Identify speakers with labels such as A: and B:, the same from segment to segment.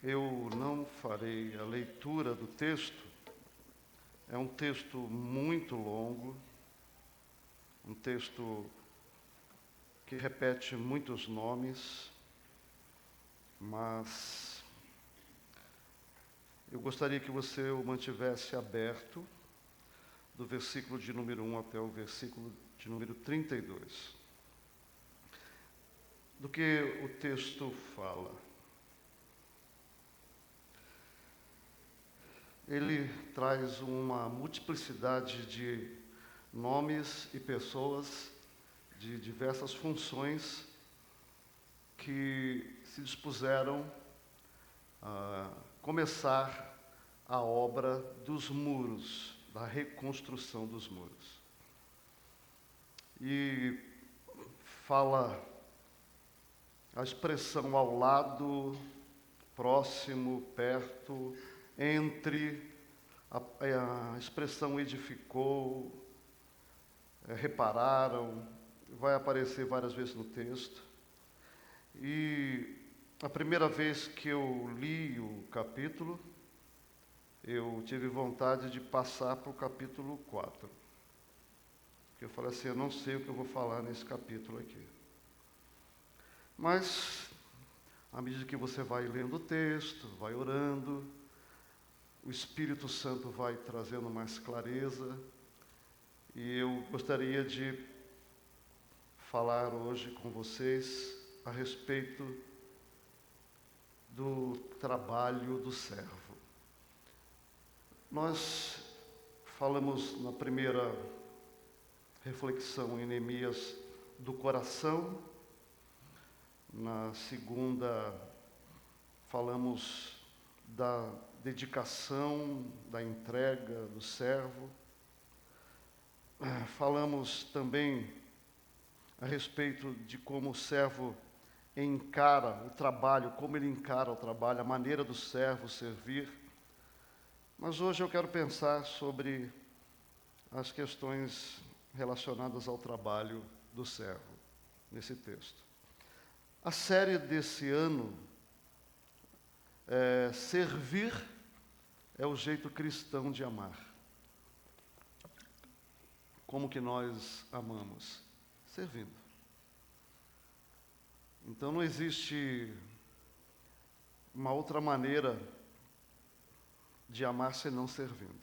A: Eu não farei a leitura do texto. É um texto muito longo, um texto que repete muitos nomes, mas eu gostaria que você o mantivesse aberto, do versículo de número 1 até o versículo de número 32. Do que o texto fala? Ele traz uma multiplicidade de nomes e pessoas de diversas funções que se dispuseram a começar a obra dos muros, da reconstrução dos muros. E fala a expressão ao lado, próximo, perto, entre, a expressão edificou, repararam, vai aparecer várias vezes no texto. E a primeira vez que eu li o capítulo, eu tive vontade de passar para o capítulo 4. Porque eu falei assim, eu não sei o que eu vou falar nesse capítulo aqui. Mas, à medida que você vai lendo o texto, vai orando, o Espírito Santo vai trazendo mais clareza, e eu gostaria de falar hoje com vocês a respeito do trabalho do servo. Nós falamos na primeira reflexão em Neemias do coração, na segunda falamos da dedicação, da entrega do servo. Falamos também a respeito de como o servo encara o trabalho, como ele encara o trabalho, a maneira do servo servir. Mas hoje eu quero pensar sobre as questões relacionadas ao trabalho do servo, nesse texto. A série desse ano é Servir é o jeito cristão de amar. Como que nós amamos? Servindo. Então não existe uma outra maneira de amar senão servindo.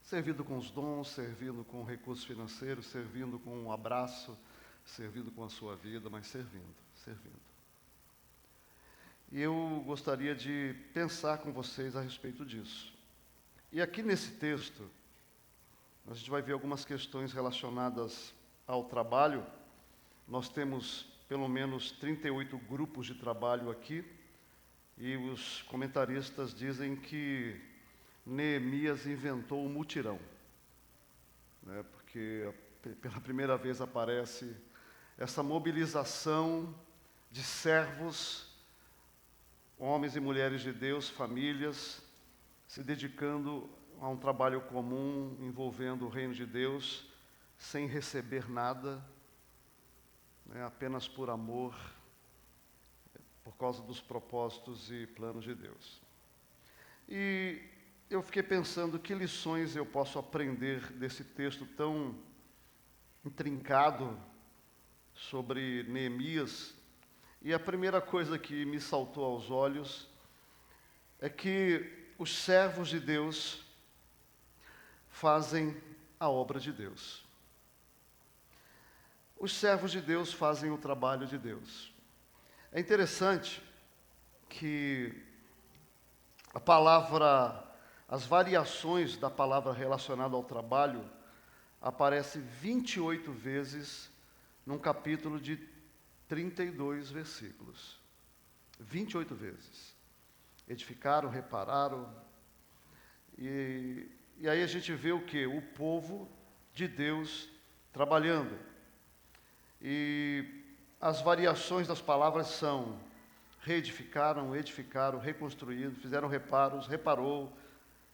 A: Servindo com os dons, servindo com recursos financeiros, servindo com um abraço, servindo com a sua vida, mas servindo. E eu gostaria de pensar com vocês a respeito disso. E aqui nesse texto, a gente vai ver algumas questões relacionadas ao trabalho. Nós temos pelo menos 38 grupos de trabalho aqui, e os comentaristas dizem que Neemias inventou o mutirão, né? Porque pela primeira vez aparece essa mobilização de servos, homens e mulheres de Deus, famílias, se dedicando a um trabalho comum envolvendo o reino de Deus, sem receber nada, né, apenas por amor, por causa dos propósitos e planos de Deus. E eu fiquei pensando que lições eu posso aprender desse texto tão intrincado sobre Neemias. E a primeira coisa que me saltou aos olhos é que os servos de Deus fazem a obra de Deus. Os servos de Deus fazem o trabalho de Deus. É interessante que a palavra, as variações da palavra relacionada ao trabalho aparecem 28 vezes num capítulo de 32 versículos. 28 vezes. Edificaram, repararam. E aí a gente vê o quê? O povo de Deus trabalhando. E as variações das palavras são reedificaram, edificaram, reconstruíram, fizeram reparos, reparou,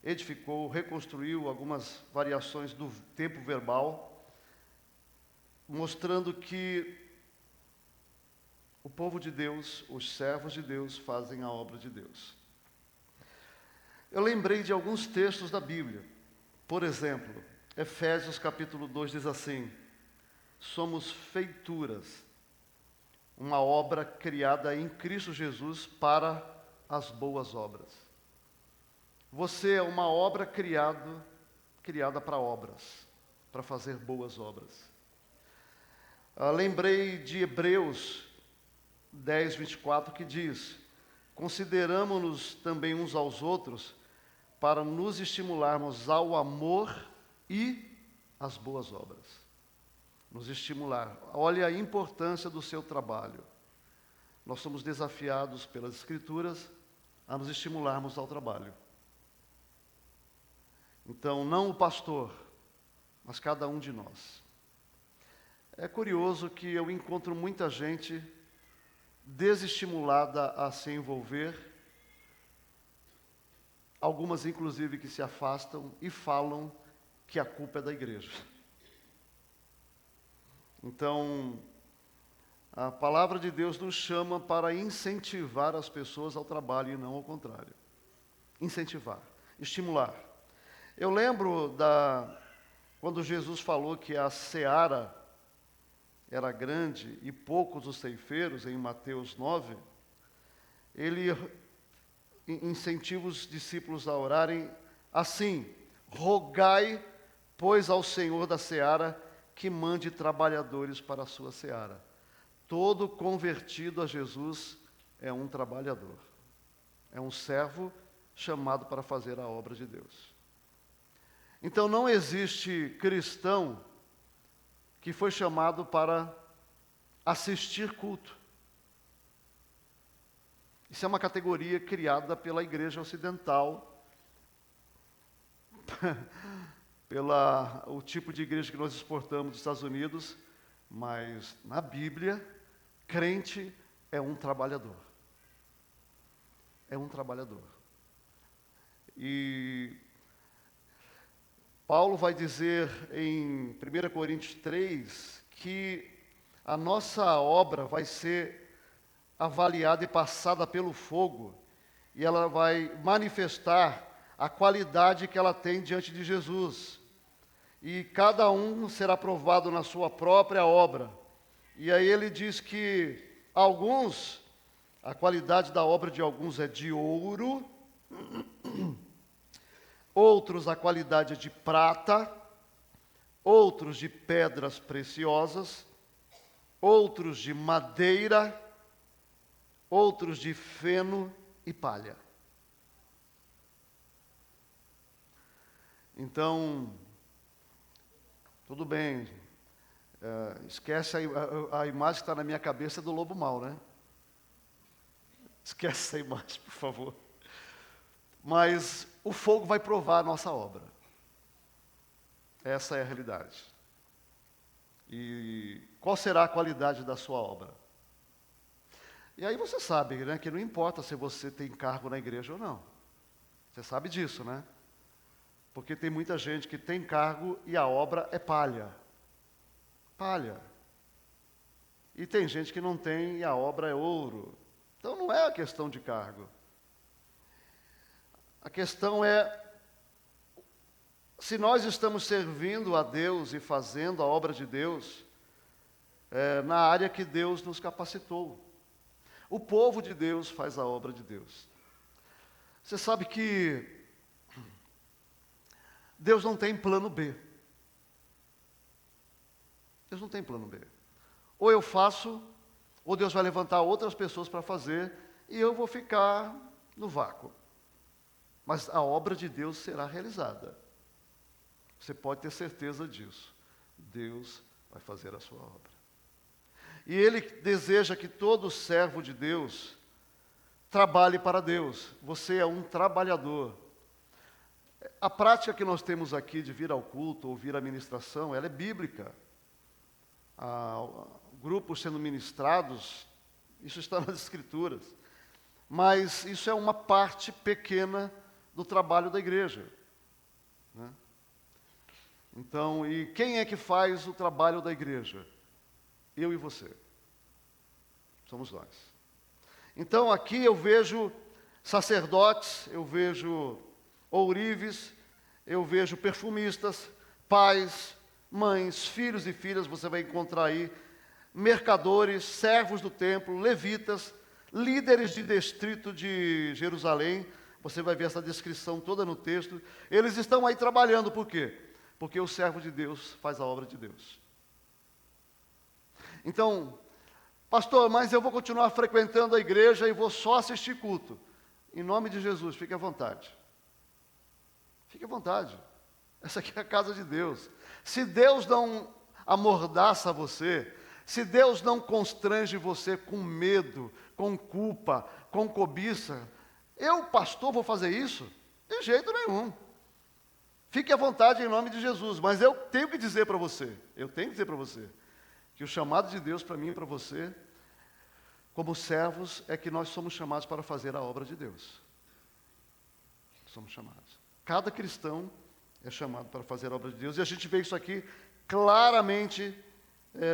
A: edificou, reconstruiu, algumas variações do tempo verbal, mostrando que O povo de Deus, os servos de Deus, fazem a obra de Deus. Eu lembrei de alguns textos da Bíblia. Por exemplo, Efésios capítulo 2 diz assim: somos feituras, uma obra criada em Cristo Jesus para as boas obras. Você é uma obra criada para obras, para fazer boas obras. Lembrei de Hebreus 10, 24, que diz: consideramo-nos também uns aos outros para nos estimularmos ao amor e às boas obras. Nos estimular. Olha a importância do seu trabalho. Nós somos desafiados pelas Escrituras a nos estimularmos ao trabalho. Então, não o pastor, mas cada um de nós. É curioso que eu encontro muita gente desestimulada a se envolver, algumas inclusive que se afastam e falam que a culpa é da igreja. Então, a palavra de Deus nos chama para incentivar as pessoas ao trabalho e não ao contrário. Incentivar, estimular. Eu lembro quando Jesus falou que a seara era grande e poucos os ceifeiros, em Mateus 9, ele incentiva os discípulos a orarem assim: rogai, pois, ao Senhor da seara que mande trabalhadores para a sua seara. Todo convertido a Jesus é um trabalhador, é um servo chamado para fazer a obra de Deus. Então não existe cristão que foi chamado para assistir culto. Isso é uma categoria criada pela Igreja Ocidental, o tipo de igreja que nós exportamos dos Estados Unidos, mas na Bíblia, crente é um trabalhador. É um trabalhador. E Paulo vai dizer em 1 Coríntios 3 que a nossa obra vai ser avaliada e passada pelo fogo, e ela vai manifestar a qualidade que ela tem diante de Jesus. E cada um será provado na sua própria obra. E aí ele diz que a qualidade da obra de alguns é de ouro, outros a qualidade é de prata, outros de pedras preciosas, outros de madeira, outros de feno e palha. Então, tudo bem, esquece a imagem que está na minha cabeça do lobo mau, né? Esquece essa imagem, por favor. Mas o fogo vai provar a nossa obra. Essa é a realidade. E qual será a qualidade da sua obra? E aí você sabe, né, que não importa se você tem cargo na igreja ou não. Você sabe disso, né? Porque tem muita gente que tem cargo e a obra é palha. Palha. E tem gente que não tem e a obra é ouro. Então não é a questão de cargo. A questão é, se nós estamos servindo a Deus e fazendo a obra de Deus, na área que Deus nos capacitou. O povo de Deus faz a obra de Deus. Você sabe que Deus não tem plano B. Deus não tem plano B. Ou eu faço, ou Deus vai levantar outras pessoas para fazer, e eu vou ficar no vácuo. Mas a obra de Deus será realizada. Você pode ter certeza disso. Deus vai fazer a sua obra. E Ele deseja que todo servo de Deus trabalhe para Deus. Você é um trabalhador. A prática que nós temos aqui de vir ao culto, ouvir a ministração, ela é bíblica. Grupos sendo ministrados, isso está nas Escrituras. Mas isso é uma parte pequena do trabalho da igreja, né? Então, e quem é que faz o trabalho da igreja? Eu e você. Somos nós. Então aqui eu vejo sacerdotes, eu vejo ourives, eu vejo perfumistas, pais, mães, filhos e filhas, você vai encontrar aí mercadores, servos do templo, levitas, líderes de distrito de Jerusalém. Você vai ver essa descrição toda no texto. Eles estão aí trabalhando, por quê? Porque o servo de Deus faz a obra de Deus. Então, pastor, mas eu vou continuar frequentando a igreja e vou só assistir culto. Em nome de Jesus, fique à vontade. Fique à vontade. Essa aqui é a casa de Deus. Se Deus não amordaça você, se Deus não constrange você com medo, com culpa, com cobiça, eu, pastor, vou fazer isso? De jeito nenhum. Fique à vontade em nome de Jesus. Mas eu tenho que dizer para você, que o chamado de Deus para mim e para você, como servos, é que nós somos chamados para fazer a obra de Deus. Somos chamados. Cada cristão é chamado para fazer a obra de Deus. E a gente vê isso aqui claramente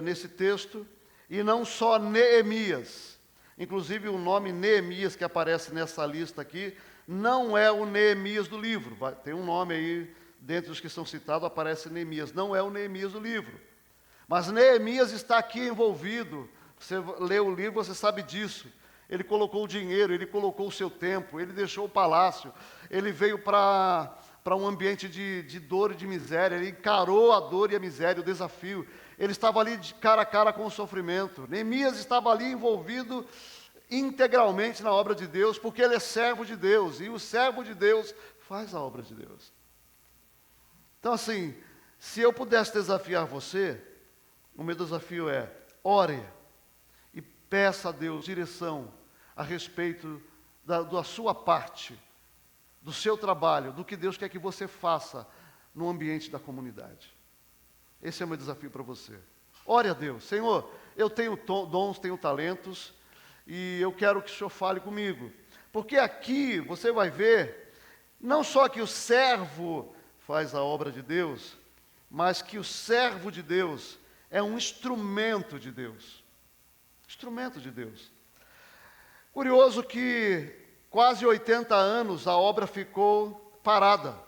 A: nesse texto. E não só Neemias. Inclusive o nome Neemias que aparece nessa lista aqui, não é o Neemias do livro. Tem um nome aí, dentre os que são citados, aparece Neemias. Não é o Neemias do livro. Mas Neemias está aqui envolvido. Você lê o livro, você sabe disso. Ele colocou o dinheiro, ele colocou o seu tempo, ele deixou o palácio, ele veio para um ambiente de dor e de miséria, ele encarou a dor e a miséria, o desafio. Ele estava ali de cara a cara com o sofrimento. Neemias estava ali envolvido integralmente na obra de Deus, porque ele é servo de Deus, e o servo de Deus faz a obra de Deus. Então assim, se eu pudesse desafiar você, o meu desafio é: ore e peça a Deus direção a respeito da sua parte, do seu trabalho, do que Deus quer que você faça no ambiente da comunidade. Esse é o meu desafio para você. Ore a Deus: Senhor, eu tenho dons, tenho talentos, e eu quero que o Senhor fale comigo. Porque aqui você vai ver, não só que o servo faz a obra de Deus, mas que o servo de Deus é um instrumento de Deus. Instrumento de Deus. Curioso que quase 80 anos a obra ficou parada.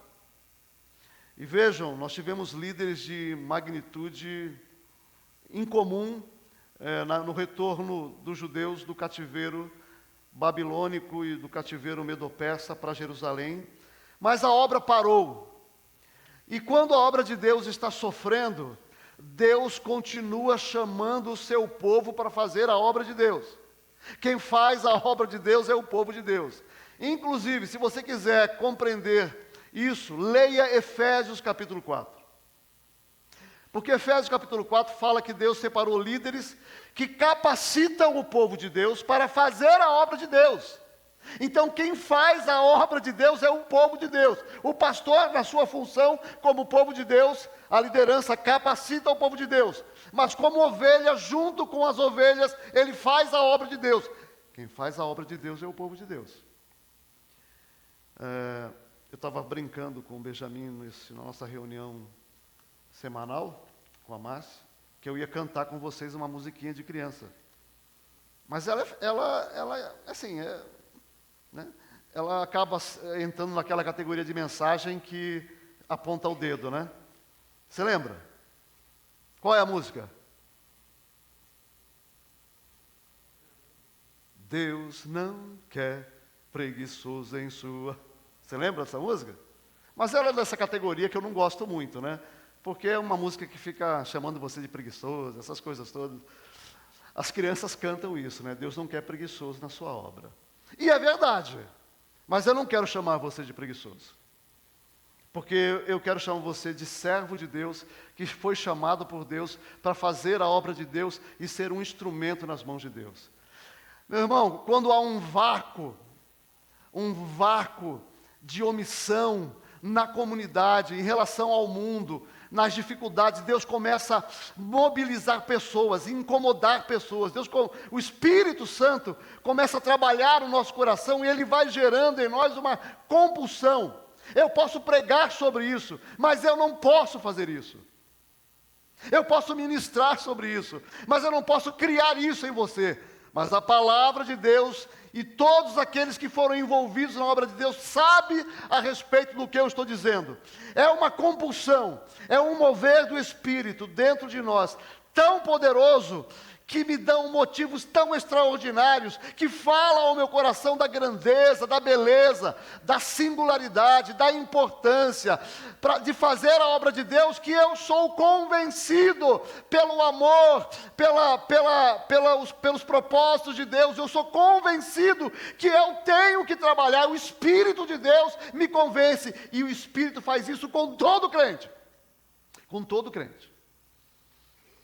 A: E vejam, nós tivemos líderes de magnitude incomum no retorno dos judeus do cativeiro babilônico e do cativeiro medo-persa para Jerusalém. Mas a obra parou. E quando a obra de Deus está sofrendo, Deus continua chamando o seu povo para fazer a obra de Deus. Quem faz a obra de Deus é o povo de Deus. Inclusive, se você quiser compreender isso, leia Efésios capítulo 4. Porque Efésios capítulo 4 fala que Deus separou líderes que capacitam o povo de Deus para fazer a obra de Deus. Então quem faz a obra de Deus é o povo de Deus. O pastor, na sua função como povo de Deus, a liderança capacita o povo de Deus. Mas como ovelha, junto com as ovelhas, ele faz a obra de Deus. Quem faz a obra de Deus é o povo de Deus. Eu estava brincando com o Benjamin na nossa reunião semanal, com a Márcia, que eu ia cantar com vocês uma musiquinha de criança. Mas ela assim, né? Ela acaba entrando naquela categoria de mensagem que aponta o dedo, né? Você lembra? Qual é a música? Deus não quer preguiçoso em sua... Você lembra dessa música? Mas ela é dessa categoria que eu não gosto muito, né? Porque é uma música que fica chamando você de preguiçoso, essas coisas todas. As crianças cantam isso, né? Deus não quer preguiçoso na sua obra. E é verdade, mas eu não quero chamar você de preguiçoso. Porque eu quero chamar você de servo de Deus, que foi chamado por Deus para fazer a obra de Deus e ser um instrumento nas mãos de Deus. Meu irmão, quando há um vácuo de omissão na comunidade, em relação ao mundo, nas dificuldades, Deus começa a mobilizar pessoas, incomodar pessoas. O Espírito Santo começa a trabalhar no nosso coração e Ele vai gerando em nós uma compulsão. Eu posso pregar sobre isso, mas eu não posso fazer isso. Eu posso ministrar sobre isso, mas eu não posso criar isso em você. Mas a palavra de Deus e todos aqueles que foram envolvidos na obra de Deus sabem a respeito do que eu estou dizendo. É uma compulsão, é um mover do Espírito dentro de nós, tão poderoso, que me dão motivos tão extraordinários, que falam ao meu coração da grandeza, da beleza, da singularidade, da importância, de fazer a obra de Deus, que eu sou convencido pelo amor, pelos propósitos de Deus, eu sou convencido que eu tenho que trabalhar, o Espírito de Deus me convence, e o Espírito faz isso com todo crente, com todo crente.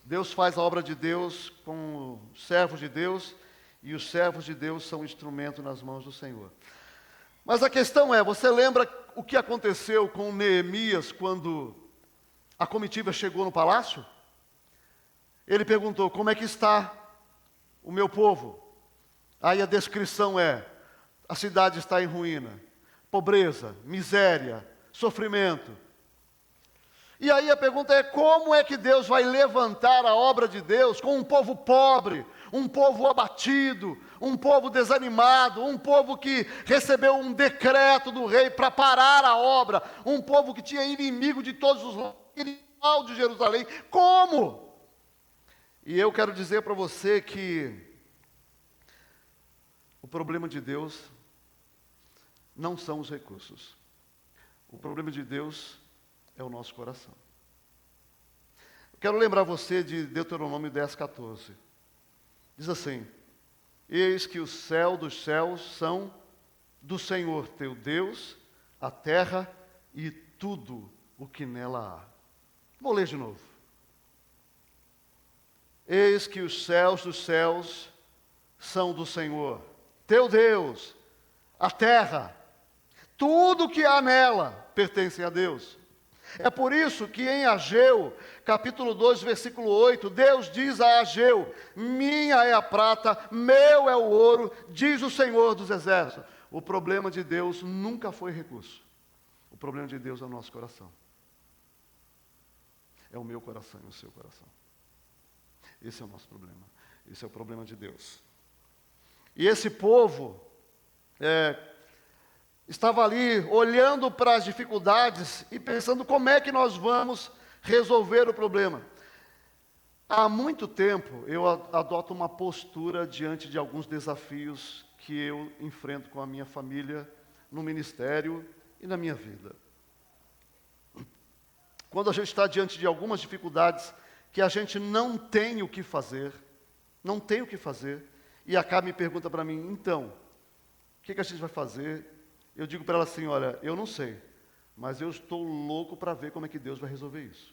A: Deus faz a obra de Deus com os servos de Deus, e os servos de Deus são instrumento nas mãos do Senhor. Mas a questão é, você lembra o que aconteceu com Neemias quando a comitiva chegou no palácio? Ele perguntou, como é que está o meu povo? Aí a descrição é, a cidade está em ruína, pobreza, miséria, sofrimento. E aí a pergunta é, como é que Deus vai levantar a obra de Deus com um povo pobre, um povo abatido, um povo desanimado, um povo que recebeu um decreto do rei para parar a obra, um povo que tinha inimigo de todos os lados, mal de Jerusalém? Como? E eu quero dizer para você que o problema de Deus não são os recursos. O problema de Deus é o nosso coração. Quero lembrar você de Deuteronômio 10:14. Diz assim, eis que o céu dos céus são do Senhor teu Deus, a terra e tudo o que nela há. Vou ler de novo. Eis que os céus dos céus são do Senhor teu Deus, a terra, tudo o que há nela pertence a Deus. É por isso que em Ageu, capítulo 2, versículo 8, Deus diz a Ageu, minha é a prata, meu é o ouro, diz o Senhor dos exércitos. O problema de Deus nunca foi recurso. O problema de Deus é o nosso coração. É o meu coração e o seu coração. Esse é o nosso problema. Esse é o problema de Deus. E esse povo estava ali olhando para as dificuldades e pensando como é que nós vamos resolver o problema. Há muito tempo eu adoto uma postura diante de alguns desafios que eu enfrento com a minha família, no ministério e na minha vida. Quando a gente está diante de algumas dificuldades que a gente não tem o que fazer, e a Cá me pergunta para mim, então, o que a gente vai fazer? Eu digo para ela assim, olha, eu não sei, mas eu estou louco para ver como é que Deus vai resolver isso.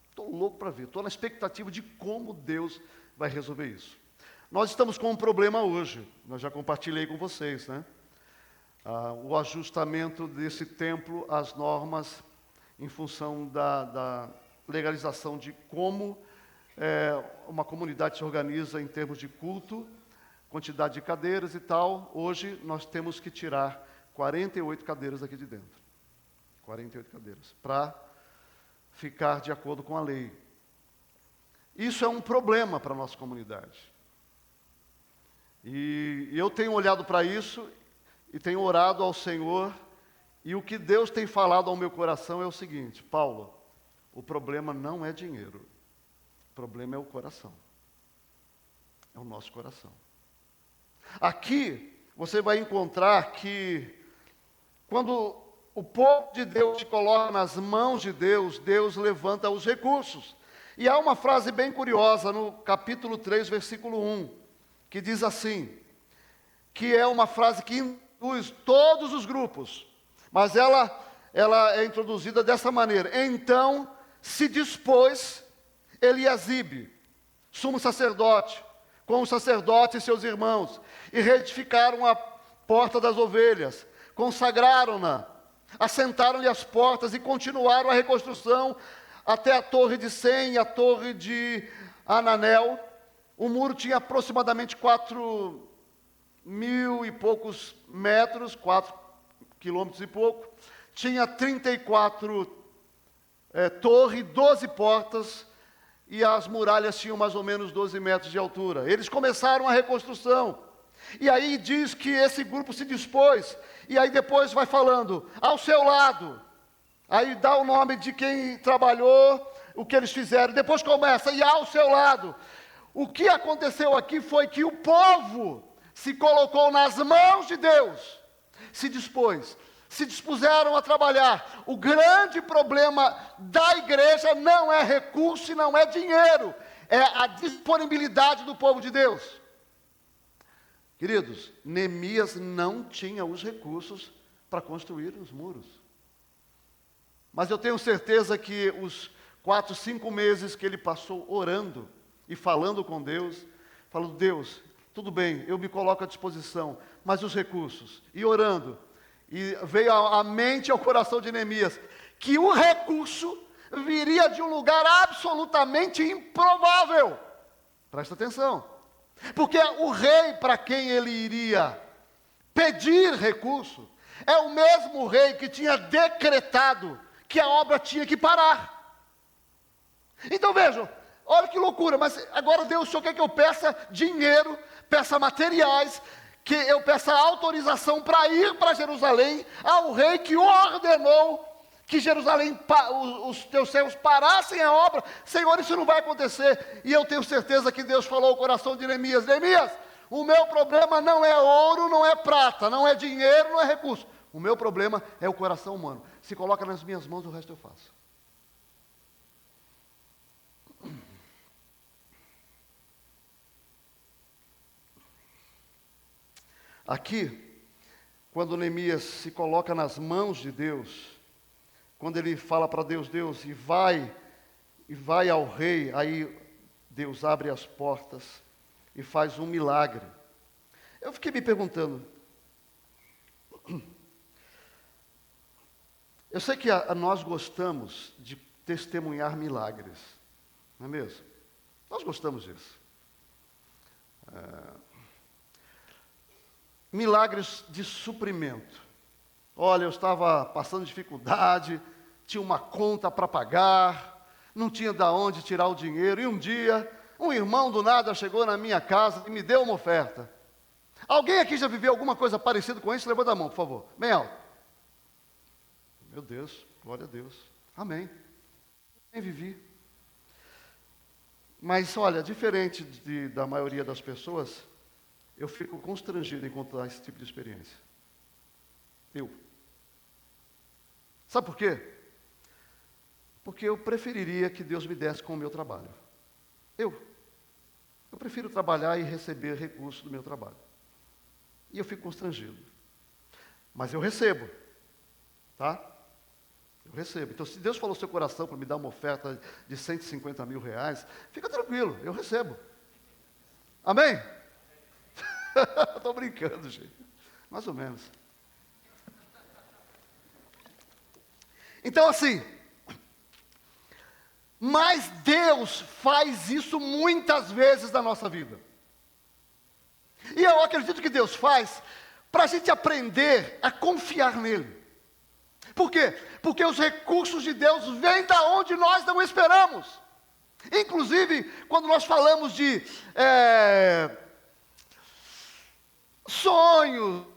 A: Estou louco para ver, estou na expectativa de como Deus vai resolver isso. Nós estamos com um problema hoje, eu já compartilhei com vocês, né? O ajustamento desse templo às normas em função da legalização de como uma comunidade se organiza em termos de culto, quantidade de cadeiras e tal. Hoje nós temos que tirar 48 cadeiras aqui de dentro. 48 cadeiras, para ficar de acordo com a lei. Isso é um problema para a nossa comunidade. E eu tenho olhado para isso e tenho orado ao Senhor, e o que Deus tem falado ao meu coração é o seguinte, Paulo, o problema não é dinheiro, o problema é o coração. É o nosso coração. Aqui, você vai encontrar que, quando o povo de Deus se coloca nas mãos de Deus, Deus levanta os recursos. E há uma frase bem curiosa no capítulo 3, versículo 1, que diz assim, que é uma frase que induz todos os grupos, mas ela é introduzida dessa maneira. Então, se dispôs Eliasibe, sumo sacerdote, com os sacerdotes e seus irmãos, e reedificaram a porta das ovelhas, consagraram-na, assentaram-lhe as portas e continuaram a reconstrução até a torre de Sem e a torre de Ananel. O muro tinha aproximadamente 4.000 e poucos metros, 4 quilômetros e pouco, tinha 34 torres, 12 portas, e as muralhas tinham mais ou menos 12 metros de altura. Eles começaram a reconstrução. E aí diz que esse grupo se dispôs, e aí depois vai falando, ao seu lado. Aí dá o nome de quem trabalhou, o que eles fizeram. Depois começa, e ao seu lado. O que aconteceu aqui foi que o povo se colocou nas mãos de Deus, se dispôs, se dispuseram a trabalhar. O grande problema da igreja não é recurso e não é dinheiro, é a disponibilidade do povo de Deus. Queridos, Neemias não tinha os recursos para construir os muros. Mas eu tenho certeza que os 4, 5 meses que ele passou orando e falando com Deus, falando, Deus, tudo bem, eu me coloco à disposição, mas os recursos, e orando, e veio à mente e ao coração de Neemias, que o recurso viria de um lugar absolutamente improvável. Presta atenção, porque o rei para quem ele iria pedir recurso, é o mesmo rei que tinha decretado que a obra tinha que parar. Então vejam, olha que loucura, mas agora Deus, o Senhor quer que eu peça dinheiro, peça materiais, que eu peça autorização para ir para Jerusalém, ao rei que ordenou que Jerusalém, os teus servos parassem a obra. Senhor, isso não vai acontecer. E eu tenho certeza que Deus falou ao coração de Neemias, Neemias, o meu problema não é ouro, não é prata, não é dinheiro, não é recurso. O meu problema é o coração humano. Se coloca nas minhas mãos, o resto eu faço. Aqui, quando Neemias se coloca nas mãos de Deus, quando ele fala para Deus, Deus, e vai ao rei, aí Deus abre as portas e faz um milagre. Eu fiquei me perguntando, eu sei que nós gostamos de testemunhar milagres, não é mesmo? Nós gostamos disso. Milagres de suprimento. Olha, eu estava passando dificuldade, tinha uma conta para pagar, não tinha de onde tirar o dinheiro, e um dia, um irmão do nada chegou na minha casa e me deu uma oferta. Alguém aqui já viveu alguma coisa parecida com isso? Levanta a mão, por favor, bem alto. Meu Deus, glória a Deus, amém. Nem vivi. Mas olha, diferente da maioria das pessoas, eu fico constrangido em contar esse tipo de experiência. Sabe por quê? Porque eu preferiria que Deus me desse com o meu trabalho. Eu prefiro trabalhar e receber recursos do meu trabalho. E eu fico constrangido. Mas eu recebo. Tá? Eu recebo. Então, se Deus falou no seu coração para me dar uma oferta de 150 mil reais, fica tranquilo, eu recebo. Amém? Estou brincando, gente. Mais ou menos. Então, assim, mas Deus faz isso muitas vezes na nossa vida. E eu acredito que Deus faz para a gente aprender a confiar nele. Por quê? Porque os recursos de Deus vêm da onde nós não esperamos. Inclusive, quando nós falamos de sonhos,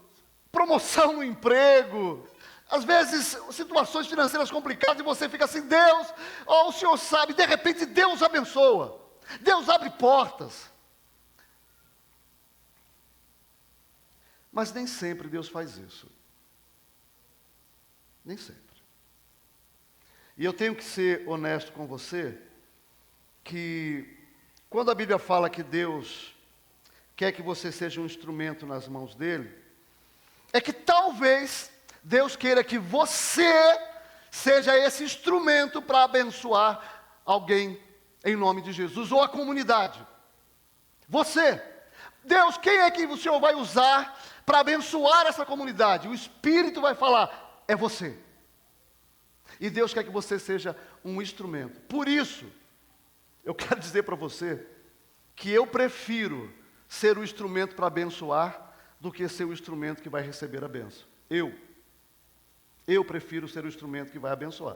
A: promoção no emprego, às vezes situações financeiras complicadas e você fica assim, Deus, o Senhor sabe, de repente Deus abençoa, Deus abre portas. Mas nem sempre Deus faz isso. Nem sempre. E eu tenho que ser honesto com você, que quando a Bíblia fala que Deus quer que você seja um instrumento nas mãos dele, é que talvez Deus queira que você seja esse instrumento para abençoar alguém em nome de Jesus, ou a comunidade. Você. Deus, quem é que o Senhor vai usar para abençoar essa comunidade? O Espírito vai falar, é você. E Deus quer que você seja um instrumento. Por isso, eu quero dizer para você que eu prefiro ser o instrumento para abençoar do que ser o instrumento que vai receber a bênção. Eu prefiro ser o instrumento que vai abençoar.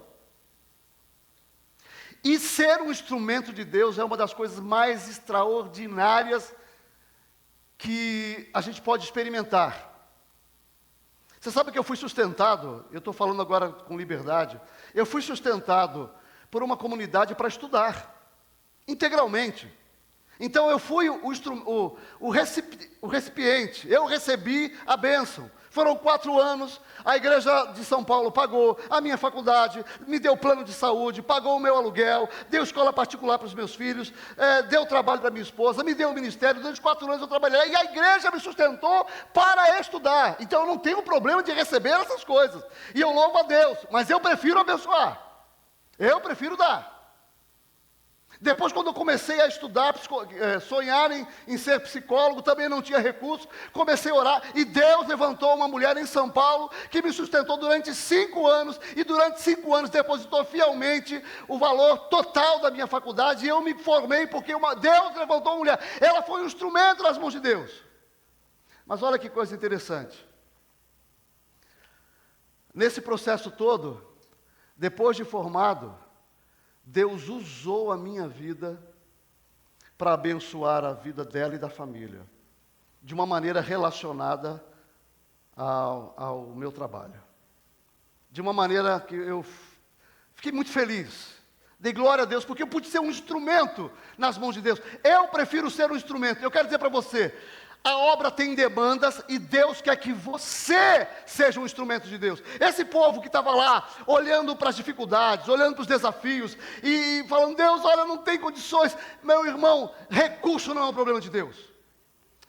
A: E ser um instrumento de Deus é uma das coisas mais extraordinárias que a gente pode experimentar. Você sabe que eu fui sustentado, eu estou falando agora com liberdade, eu fui sustentado por uma comunidade para estudar, integralmente. Então eu fui o recipiente, eu recebi a bênção. Foram 4 anos, a igreja de São Paulo pagou a minha faculdade, me deu plano de saúde, pagou o meu aluguel, deu escola particular para os meus filhos, deu trabalho para minha esposa, me deu o ministério, durante 4 anos eu trabalhei, e a igreja me sustentou para estudar. Então eu não tenho problema de receber essas coisas, e eu louvo a Deus, mas eu prefiro abençoar, eu prefiro dar. Depois, quando eu comecei a estudar, sonhar em ser psicólogo, também não tinha recurso, comecei a orar, e Deus levantou uma mulher em São Paulo, que me sustentou durante 5 anos, e durante 5 anos depositou fielmente o valor total da minha faculdade, e eu me formei porque Deus levantou uma mulher, ela foi um instrumento nas mãos de Deus. Mas olha que coisa interessante, nesse processo todo, depois de formado, Deus usou a minha vida para abençoar a vida dela e da família, de uma maneira relacionada ao meu trabalho. De uma maneira que eu fiquei muito feliz, dei glória a Deus, porque eu pude ser um instrumento nas mãos de Deus. Eu prefiro ser um instrumento. Eu quero dizer para você, a obra tem demandas e Deus quer que você seja um instrumento de Deus. Esse povo que estava lá, olhando para as dificuldades, olhando para os desafios e falando, Deus, olha, não tem condições. Meu irmão, recurso não é um problema de Deus.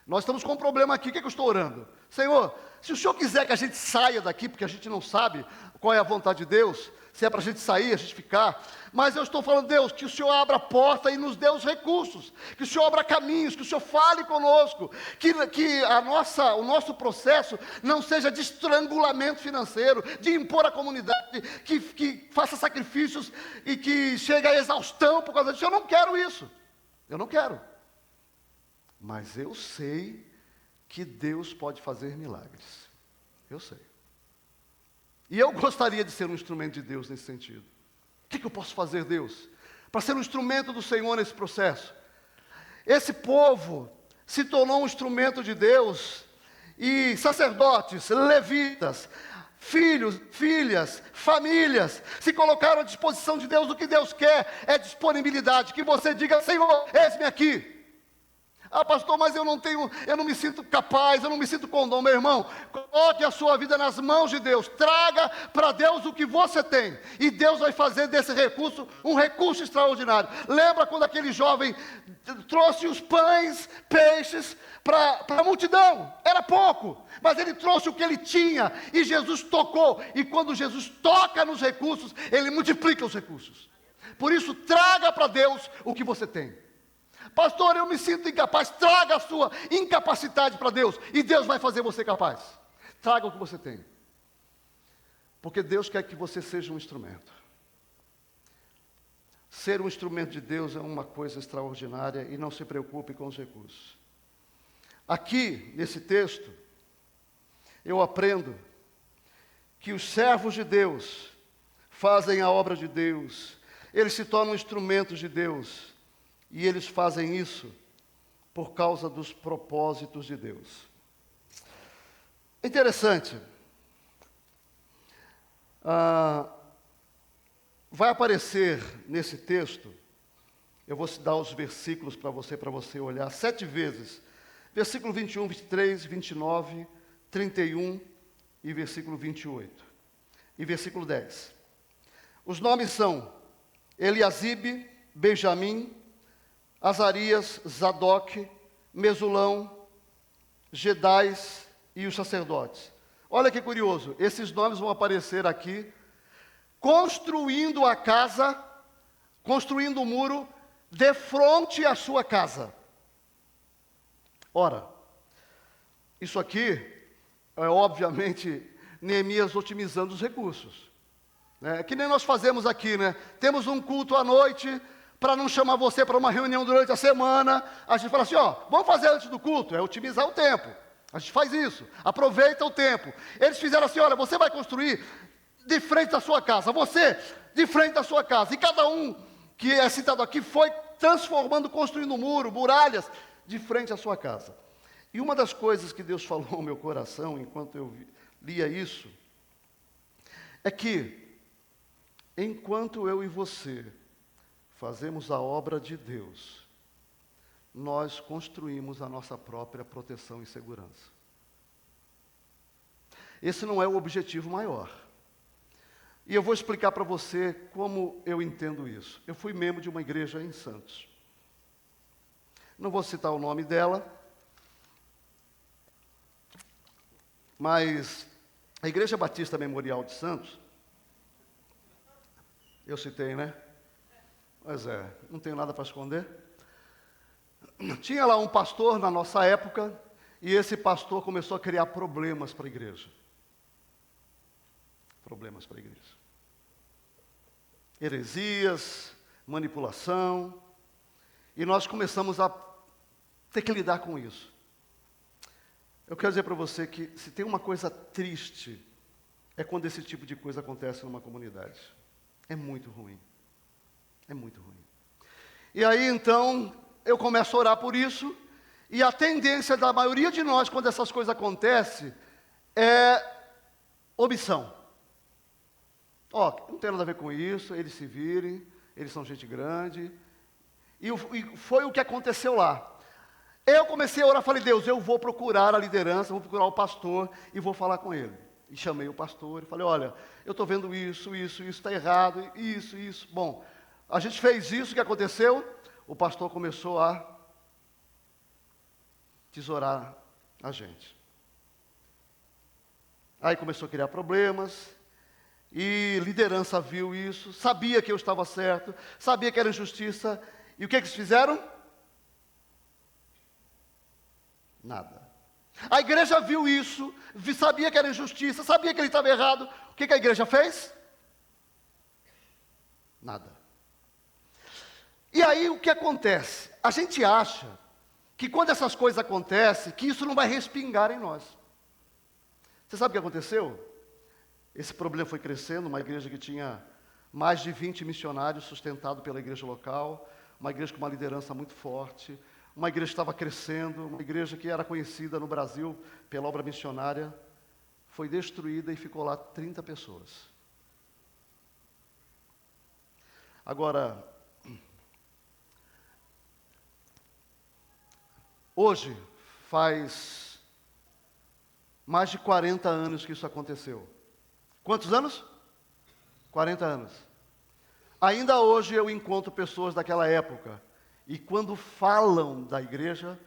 A: Nós estamos com um problema aqui, o que eu estou orando? Senhor, se o Senhor quiser que a gente saia daqui, porque a gente não sabe qual é a vontade de Deus, se é para a gente sair, a gente ficar, mas eu estou falando, Deus, que o Senhor abra a porta e nos dê os recursos, que o Senhor abra caminhos, que o Senhor fale conosco, que o nosso processo não seja de estrangulamento financeiro, de impor à comunidade, que faça sacrifícios e que chegue à exaustão por causa disso. Eu não quero isso, eu não quero, mas eu sei que Deus pode fazer milagres, eu sei. E eu gostaria de ser um instrumento de Deus nesse sentido. O que eu posso fazer, Deus, para ser um instrumento do Senhor nesse processo? Esse povo se tornou um instrumento de Deus, e sacerdotes, levitas, filhos, filhas, famílias, se colocaram à disposição de Deus. O que Deus quer é disponibilidade, que você diga, Senhor, eis-me aqui. Ah, pastor, mas eu não me sinto capaz, eu não me sinto com dom. Meu irmão, coloque a sua vida nas mãos de Deus, traga para Deus o que você tem, e Deus vai fazer desse recurso um recurso extraordinário. Lembra quando aquele jovem trouxe os pães, peixes, para a multidão? Era pouco, mas ele trouxe o que ele tinha, e Jesus tocou, e quando Jesus toca nos recursos, ele multiplica os recursos. Por isso, traga para Deus o que você tem. Pastor, eu me sinto incapaz. Traga a sua incapacidade para Deus, e Deus vai fazer você capaz. Traga o que você tem, porque Deus quer que você seja um instrumento. Ser um instrumento de Deus é uma coisa extraordinária, e não se preocupe com os recursos. Aqui, nesse texto, eu aprendo que os servos de Deus fazem a obra de Deus, eles se tornam instrumentos de Deus, e eles fazem isso por causa dos propósitos de Deus. Interessante. Vai aparecer nesse texto, eu vou dar os versículos para você olhar, 7 vezes. Versículo 21, 23, 29, 31 e versículo 28. E versículo 10. Os nomes são Eliasibe, Benjamim, Azarias, Zadok, Mesulão, Gedais e os sacerdotes. Olha que curioso, esses nomes vão aparecer aqui, construindo a casa, construindo o muro, de frente à sua casa. Ora, isso aqui é obviamente Neemias otimizando os recursos. Que nem nós fazemos aqui, né? Temos um culto à noite, para não chamar você para uma reunião durante a semana, a gente fala assim, vamos fazer antes do culto, é otimizar o tempo. A gente faz isso, aproveita o tempo. Eles fizeram assim, olha, você vai construir de frente à sua casa, você de frente à sua casa, e cada um que é citado aqui, foi transformando, construindo muralhas de frente à sua casa. E uma das coisas que Deus falou ao meu coração, enquanto eu lia isso, é que, enquanto eu e você fazemos a obra de Deus, nós construímos a nossa própria proteção e segurança. Esse não é o objetivo maior. E eu vou explicar para você como eu entendo isso. Eu fui membro de uma igreja em Santos. Não vou citar o nome dela, mas a Igreja Batista Memorial de Santos, eu citei, né? Pois é, não tenho nada para esconder. Tinha lá um pastor na nossa época, e esse pastor começou a criar problemas para a igreja. Problemas para a igreja. Heresias, manipulação, e nós começamos a ter que lidar com isso. Eu quero dizer para você que se tem uma coisa triste, é quando esse tipo de coisa acontece numa comunidade. É muito ruim. É muito ruim. E aí, então, eu começo a orar por isso, e a tendência da maioria de nós, quando essas coisas acontecem, é omissão. Não tem nada a ver com isso, eles se virem, eles são gente grande. E foi o que aconteceu lá. Eu comecei a orar, falei, Deus, eu vou procurar a liderança, vou procurar o pastor e vou falar com ele. E chamei o pastor e falei, olha, eu estou vendo isso está errado, isso. Bom, a gente fez isso, o que aconteceu? O pastor começou a tesourar a gente. Aí começou a criar problemas, e liderança viu isso, sabia que eu estava certo, sabia que era injustiça, e o que eles fizeram? Nada. A igreja viu isso, sabia que era injustiça, sabia que ele estava errado, o que a igreja fez? Nada. E aí o que acontece? A gente acha que quando essas coisas acontecem, que isso não vai respingar em nós. Você sabe o que aconteceu? Esse problema foi crescendo, uma igreja que tinha mais de 20 missionários sustentado pela igreja local, uma igreja com uma liderança muito forte, uma igreja que estava crescendo, uma igreja que era conhecida no Brasil pela obra missionária, foi destruída e ficou lá 30 pessoas. Agora, hoje, faz mais de 40 anos que isso aconteceu. Quantos anos? 40 anos. Ainda hoje eu encontro pessoas daquela época, e quando falam da igreja,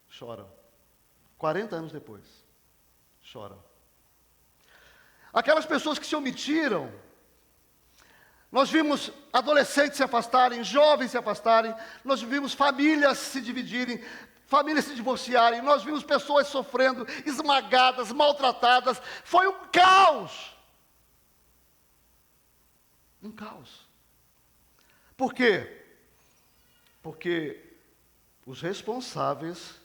A: choram. 40 anos depois, choram. Aquelas pessoas que se omitiram, nós vimos adolescentes se afastarem, jovens se afastarem, nós vimos famílias se dividirem, famílias se divorciarem, nós vimos pessoas sofrendo, esmagadas, maltratadas, foi um caos. Um caos. Por quê? Porque os responsáveis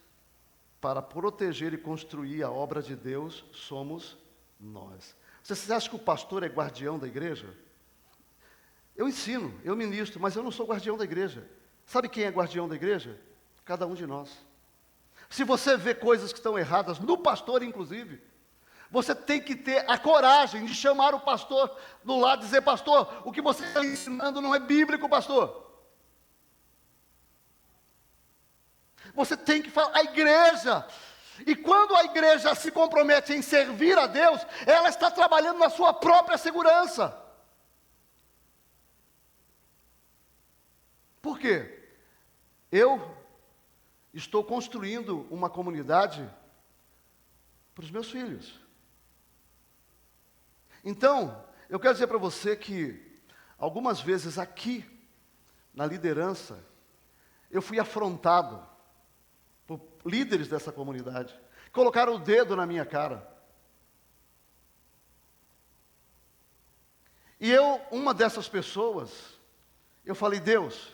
A: para proteger e construir a obra de Deus somos nós. Você acha que o pastor é guardião da igreja? Eu ensino, eu ministro, mas eu não sou guardião da igreja. Sabe quem é guardião da igreja? Cada um de nós. Se você vê coisas que estão erradas, no pastor inclusive, você tem que ter a coragem de chamar o pastor do lado e dizer, pastor, o que você está ensinando não é bíblico, pastor. Você tem que falar, a igreja, e quando a igreja se compromete em servir a Deus, ela está trabalhando na sua própria segurança. Por quê? Eu estou construindo uma comunidade para os meus filhos. Então, eu quero dizer para você que, algumas vezes aqui, na liderança, eu fui afrontado por líderes dessa comunidade, colocaram o dedo na minha cara. E uma dessas pessoas, eu falei, Deus,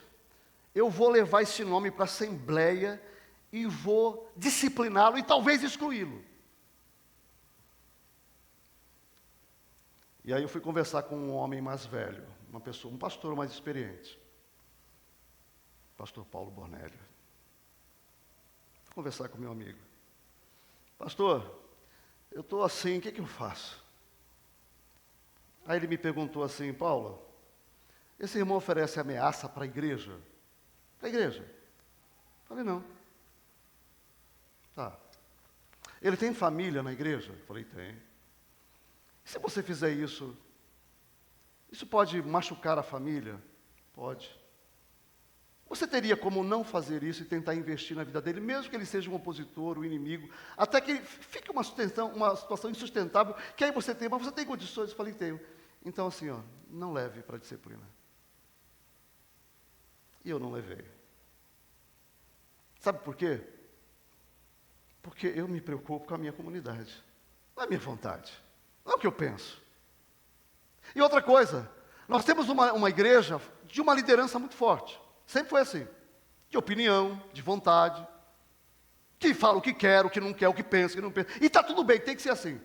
A: eu vou levar esse nome para a assembleia e vou discipliná-lo e talvez excluí-lo. E aí eu fui conversar com um homem mais velho, um pastor mais experiente. Pastor Paulo Bornélio. Vou conversar com meu amigo. Pastor, eu estou assim, o que eu faço? Aí ele me perguntou assim, Paulo, esse irmão oferece ameaça para a igreja? Para a igreja? Falei, não. Tá. Ele tem família na igreja? Falei, tem. E se você fizer isso, isso pode machucar a família? Pode. Você teria como não fazer isso e tentar investir na vida dele, mesmo que ele seja um opositor, um inimigo, até que fique uma situação insustentável, que aí você tem, mas você tem condições? Eu falei, tenho. Então assim, não leve para a disciplina. E eu não levei. Sabe por quê? Porque eu me preocupo com a minha comunidade. Não é a minha vontade. Não é o que eu penso. E outra coisa, nós temos uma igreja de uma liderança muito forte. Sempre foi assim. De opinião, de vontade. Que fala o que quer, o que não quer, o que pensa, o que não pensa. E está tudo bem, tem que ser assim.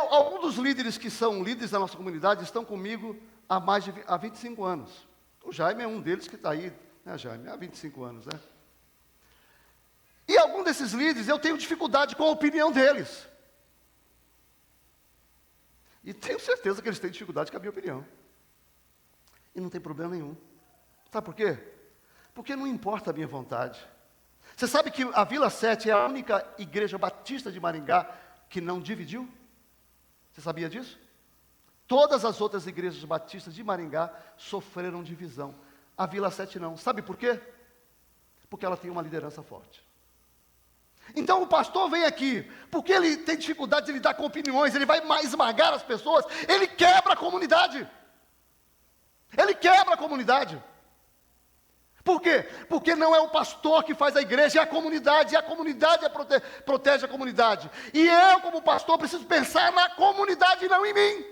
A: Alguns dos líderes que são líderes da nossa comunidade estão comigo há 25 anos. O Jaime é um deles que está aí, né, Jaime? Há 25 anos, né? E algum desses líderes, eu tenho dificuldade com a opinião deles. E tenho certeza que eles têm dificuldade com a minha opinião. E não tem problema nenhum. Sabe por quê? Porque não importa a minha vontade. Você sabe que a Vila 7 é a única igreja batista de Maringá que não dividiu? Você sabia disso? Todas as outras igrejas batistas de Maringá sofreram divisão. A Vila 7 não. Sabe por quê? Porque ela tem uma liderança forte. Então o pastor vem aqui, porque ele tem dificuldade de lidar com opiniões, ele vai mais esmagar as pessoas, ele quebra a comunidade. Ele quebra a comunidade. Por quê? Porque não é o pastor que faz a igreja, é a comunidade, e a comunidade protege a comunidade. E eu, como pastor, preciso pensar na comunidade e não em mim.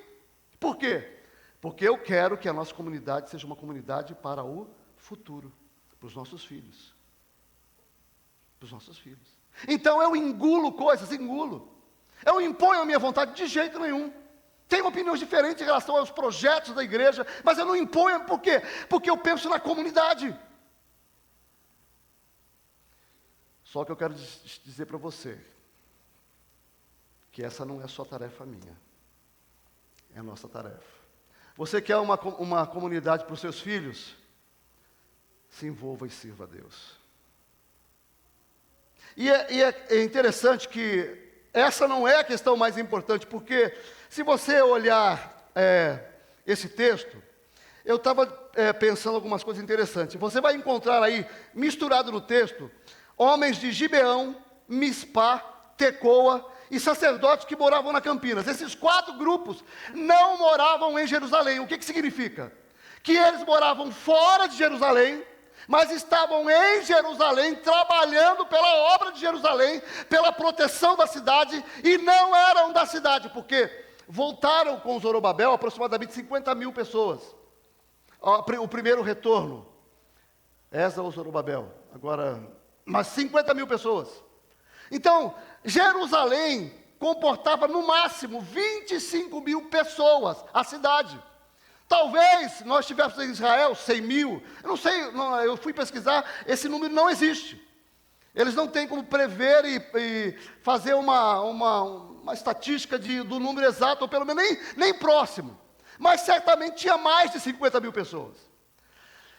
A: Por quê? Porque eu quero que a nossa comunidade seja uma comunidade para o futuro, para os nossos filhos. Para os nossos filhos. Então eu engulo coisas, engulo. Eu imponho a minha vontade de jeito nenhum. Tenho opiniões diferentes em relação aos projetos da igreja, mas eu não imponho, por quê? Porque eu penso na comunidade. Só que eu quero dizer para você, que essa não é só tarefa minha, é a nossa tarefa. Você quer uma comunidade para os seus filhos? Se envolva e sirva a Deus. E é interessante que essa não é a questão mais importante, porque se você olhar esse texto, eu estava pensando algumas coisas interessantes. Você vai encontrar aí, misturado no texto, homens de Gibeão, Mispá, Tecoa e sacerdotes que moravam na Campinas. Esses 4 grupos não moravam em Jerusalém. O que significa? Que eles moravam fora de Jerusalém, mas estavam em Jerusalém, trabalhando pela obra de Jerusalém, pela proteção da cidade, e não eram da cidade, porque voltaram com Zorobabel aproximadamente 50 mil pessoas. O primeiro retorno, Esdras ou Zorobabel, agora, mas 50 mil pessoas. Então, Jerusalém comportava no máximo 25 mil pessoas, a cidade. Talvez nós tivéssemos em Israel 100 mil, eu não sei, eu fui pesquisar, esse número não existe. Eles não têm como prever e fazer uma estatística do número exato, ou pelo menos nem próximo. Mas certamente tinha mais de 50 mil pessoas.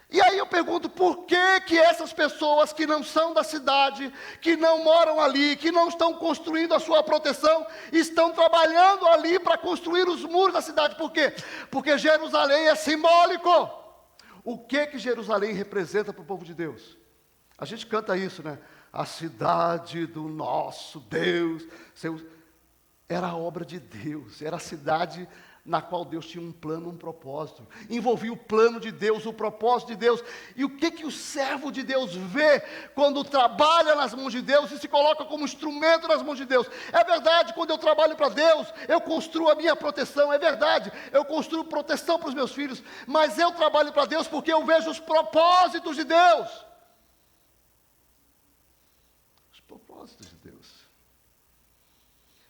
A: E aí eu pergunto, por que essas pessoas que não são da cidade, que não moram ali, que não estão construindo a sua proteção, estão trabalhando ali para construir os muros da cidade? Por quê? Porque Jerusalém é simbólico. O que Jerusalém representa para o povo de Deus? A gente canta isso, né? A cidade do nosso Deus. Era a obra de Deus, era a cidade na qual Deus tinha um plano, um propósito. Envolvia o plano de Deus, o propósito de Deus. E o que o servo de Deus vê quando trabalha nas mãos de Deus e se coloca como instrumento nas mãos de Deus? É verdade, quando eu trabalho para Deus, eu construo a minha proteção. É verdade, eu construo proteção para os meus filhos. Mas eu trabalho para Deus porque eu vejo os propósitos de Deus. Os propósitos de Deus.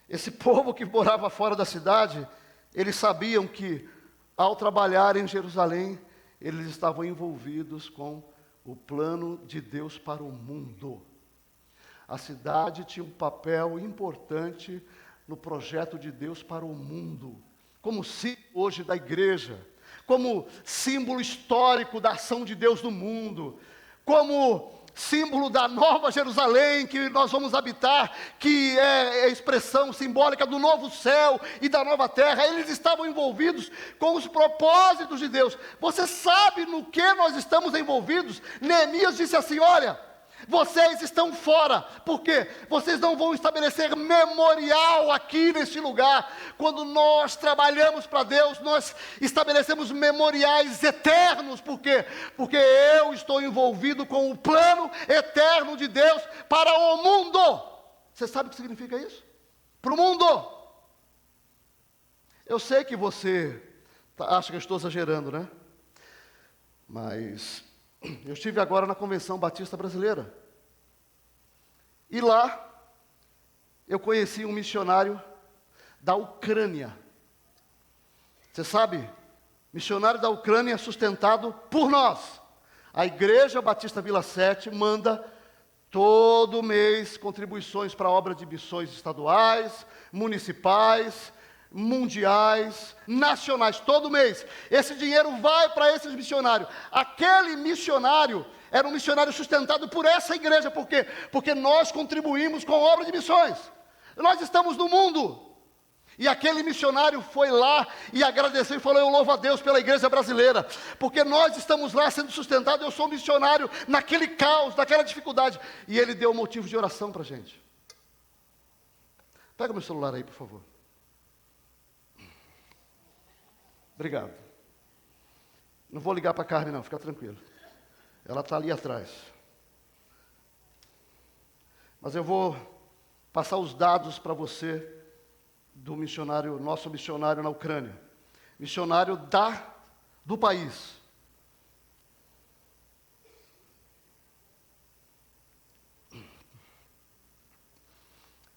A: Esse povo que morava fora da cidade, eles sabiam que Ao trabalhar em Jerusalém, eles estavam envolvidos com o plano de Deus para o mundo. A cidade tinha um papel importante no projeto de Deus para o mundo, como símbolo hoje da igreja, como símbolo histórico da ação de Deus no mundo, como símbolo da nova Jerusalém que nós vamos habitar, que é a expressão simbólica do novo céu e da nova terra. Eles estavam envolvidos com os propósitos de Deus. Você sabe no que nós estamos envolvidos? Neemias disse assim: olha, vocês estão fora, porque vocês não vão estabelecer memorial aqui neste lugar. Quando nós trabalhamos para Deus, nós estabelecemos memoriais eternos. Por quê? Porque eu estou envolvido com o plano eterno de Deus para o mundo. Você sabe o que significa isso? Para o mundo. Eu sei que você acha que eu estou exagerando, né? Mas eu estive agora na Convenção Batista Brasileira. E lá, eu conheci um missionário da Ucrânia. Você sabe, missionário da Ucrânia sustentado por nós. A Igreja Batista Vila 7 manda todo mês contribuições para a obra de missões estaduais, municipais, mundiais, nacionais, todo mês. Esse dinheiro vai para esses missionários. Aquele missionário era um missionário sustentado por essa igreja. Por quê? Porque nós contribuímos com a obra de missões. Nós estamos no mundo. E aquele missionário foi lá e agradeceu e falou: eu louvo a Deus pela igreja brasileira, porque nós estamos lá sendo sustentados. Eu sou missionário naquele caos, naquela dificuldade. E ele deu motivo de oração para a gente. Pega meu celular aí, por favor. Obrigado. Não vou ligar para a Carmen, não, fica tranquilo. Ela está ali atrás. Mas eu vou passar os dados para você do missionário, nosso missionário na Ucrânia. Missionário do país.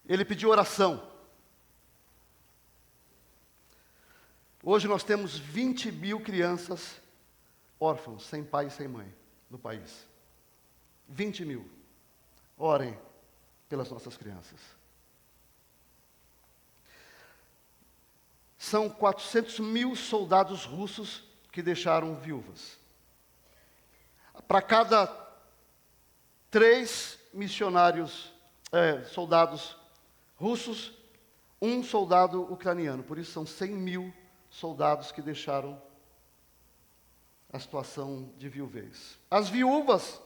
A: Ele pediu oração. Hoje nós temos 20 mil crianças órfãos, sem pai e sem mãe, no país. 20 mil. Orem pelas nossas crianças. São 400 mil soldados russos que deixaram viúvas. Para cada 3 missionários, soldados russos, um soldado ucraniano. Por isso são 100 mil soldados que deixaram a situação de viuvez. As viúvas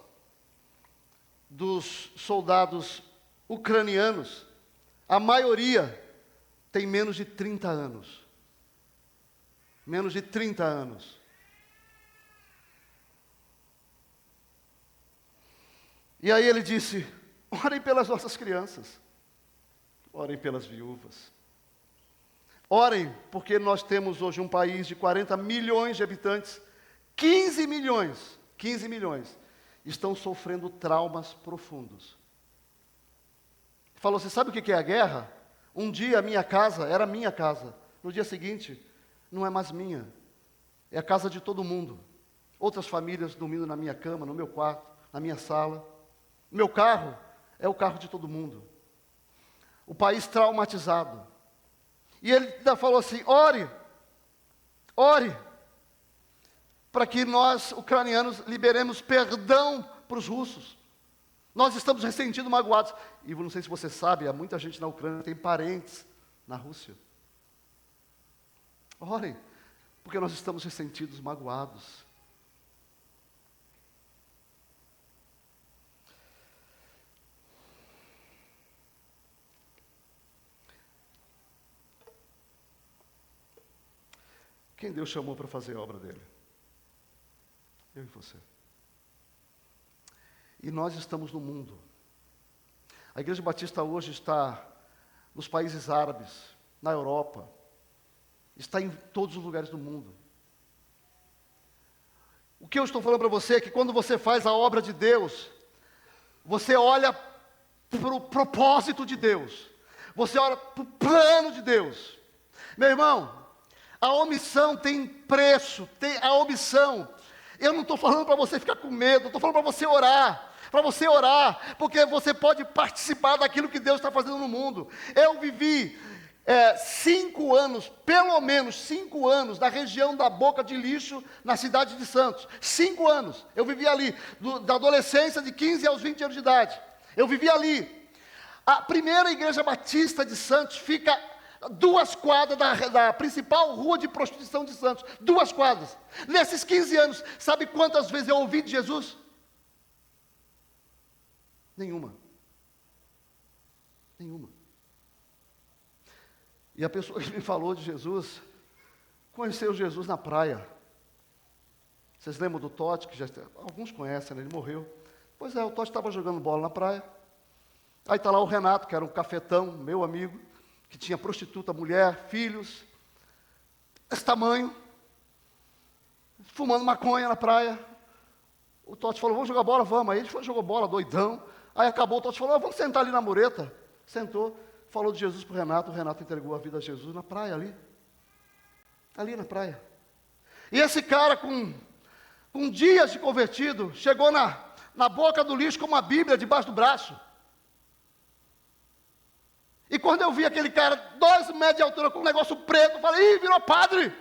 A: dos soldados ucranianos, a maioria tem menos de 30 anos. Menos de 30 anos. E aí ele disse: orem pelas nossas crianças, orem pelas viúvas. Orem, porque nós temos hoje um país de 40 milhões de habitantes, 15 milhões estão sofrendo traumas profundos. Falou: você sabe o que é a guerra? Um dia a minha casa era minha casa, no dia seguinte, não é mais minha, é a casa de todo mundo. Outras famílias dormindo na minha cama, no meu quarto, na minha sala. Meu carro é o carro de todo mundo. O país traumatizado. E ele ainda falou assim: ore, para que nós, ucranianos, liberemos perdão para os russos. Nós estamos ressentidos, magoados. E não sei se você sabe, há muita gente na Ucrânia que tem parentes na Rússia. Orem, porque nós estamos ressentidos, magoados. Quem Deus chamou para fazer a obra dele? Eu e você. E nós estamos no mundo. A Igreja Batista hoje está nos países árabes, na Europa, está em todos os lugares do mundo. O que eu estou falando para você é que quando você faz a obra de Deus, você olha para o propósito de Deus, você olha para o plano de Deus. Meu irmão, A omissão tem preço, tem a omissão. Eu não estou falando para você ficar com medo, estou falando para você orar, porque você pode participar daquilo que Deus está fazendo no mundo. Eu vivi 5 anos, pelo menos 5 anos, na região da Boca de Lixo, na cidade de Santos. 5 anos, eu vivi ali, da adolescência de 15 aos 20 anos de idade. Eu vivi ali. A primeira igreja batista de Santos fica 2 quadras da principal rua de prostituição de Santos. 2 quadras. Nesses 15 anos, sabe quantas vezes eu ouvi de Jesus? Nenhuma. E a pessoa que me falou de Jesus, conheceu Jesus na praia. Vocês lembram do Totti, que alguns conhecem, né? Ele morreu. Pois é, o Totti estava jogando bola na praia. Aí está lá o Renato, que era um cafetão, meu amigo, que tinha prostituta, mulher, filhos, desse tamanho, fumando maconha na praia. O Totti falou, vamos jogar bola, vamos. Aí ele foi, jogou bola, doidão. Aí acabou, o Totti falou, vamos sentar ali na mureta. Sentou, falou de Jesus para o Renato entregou a vida a Jesus na praia ali na praia. E esse cara com dias de convertido, chegou na boca do lixo com uma Bíblia debaixo do braço. E quando eu vi aquele cara, 2 metros de altura, com um negócio preto, eu falei, virou padre.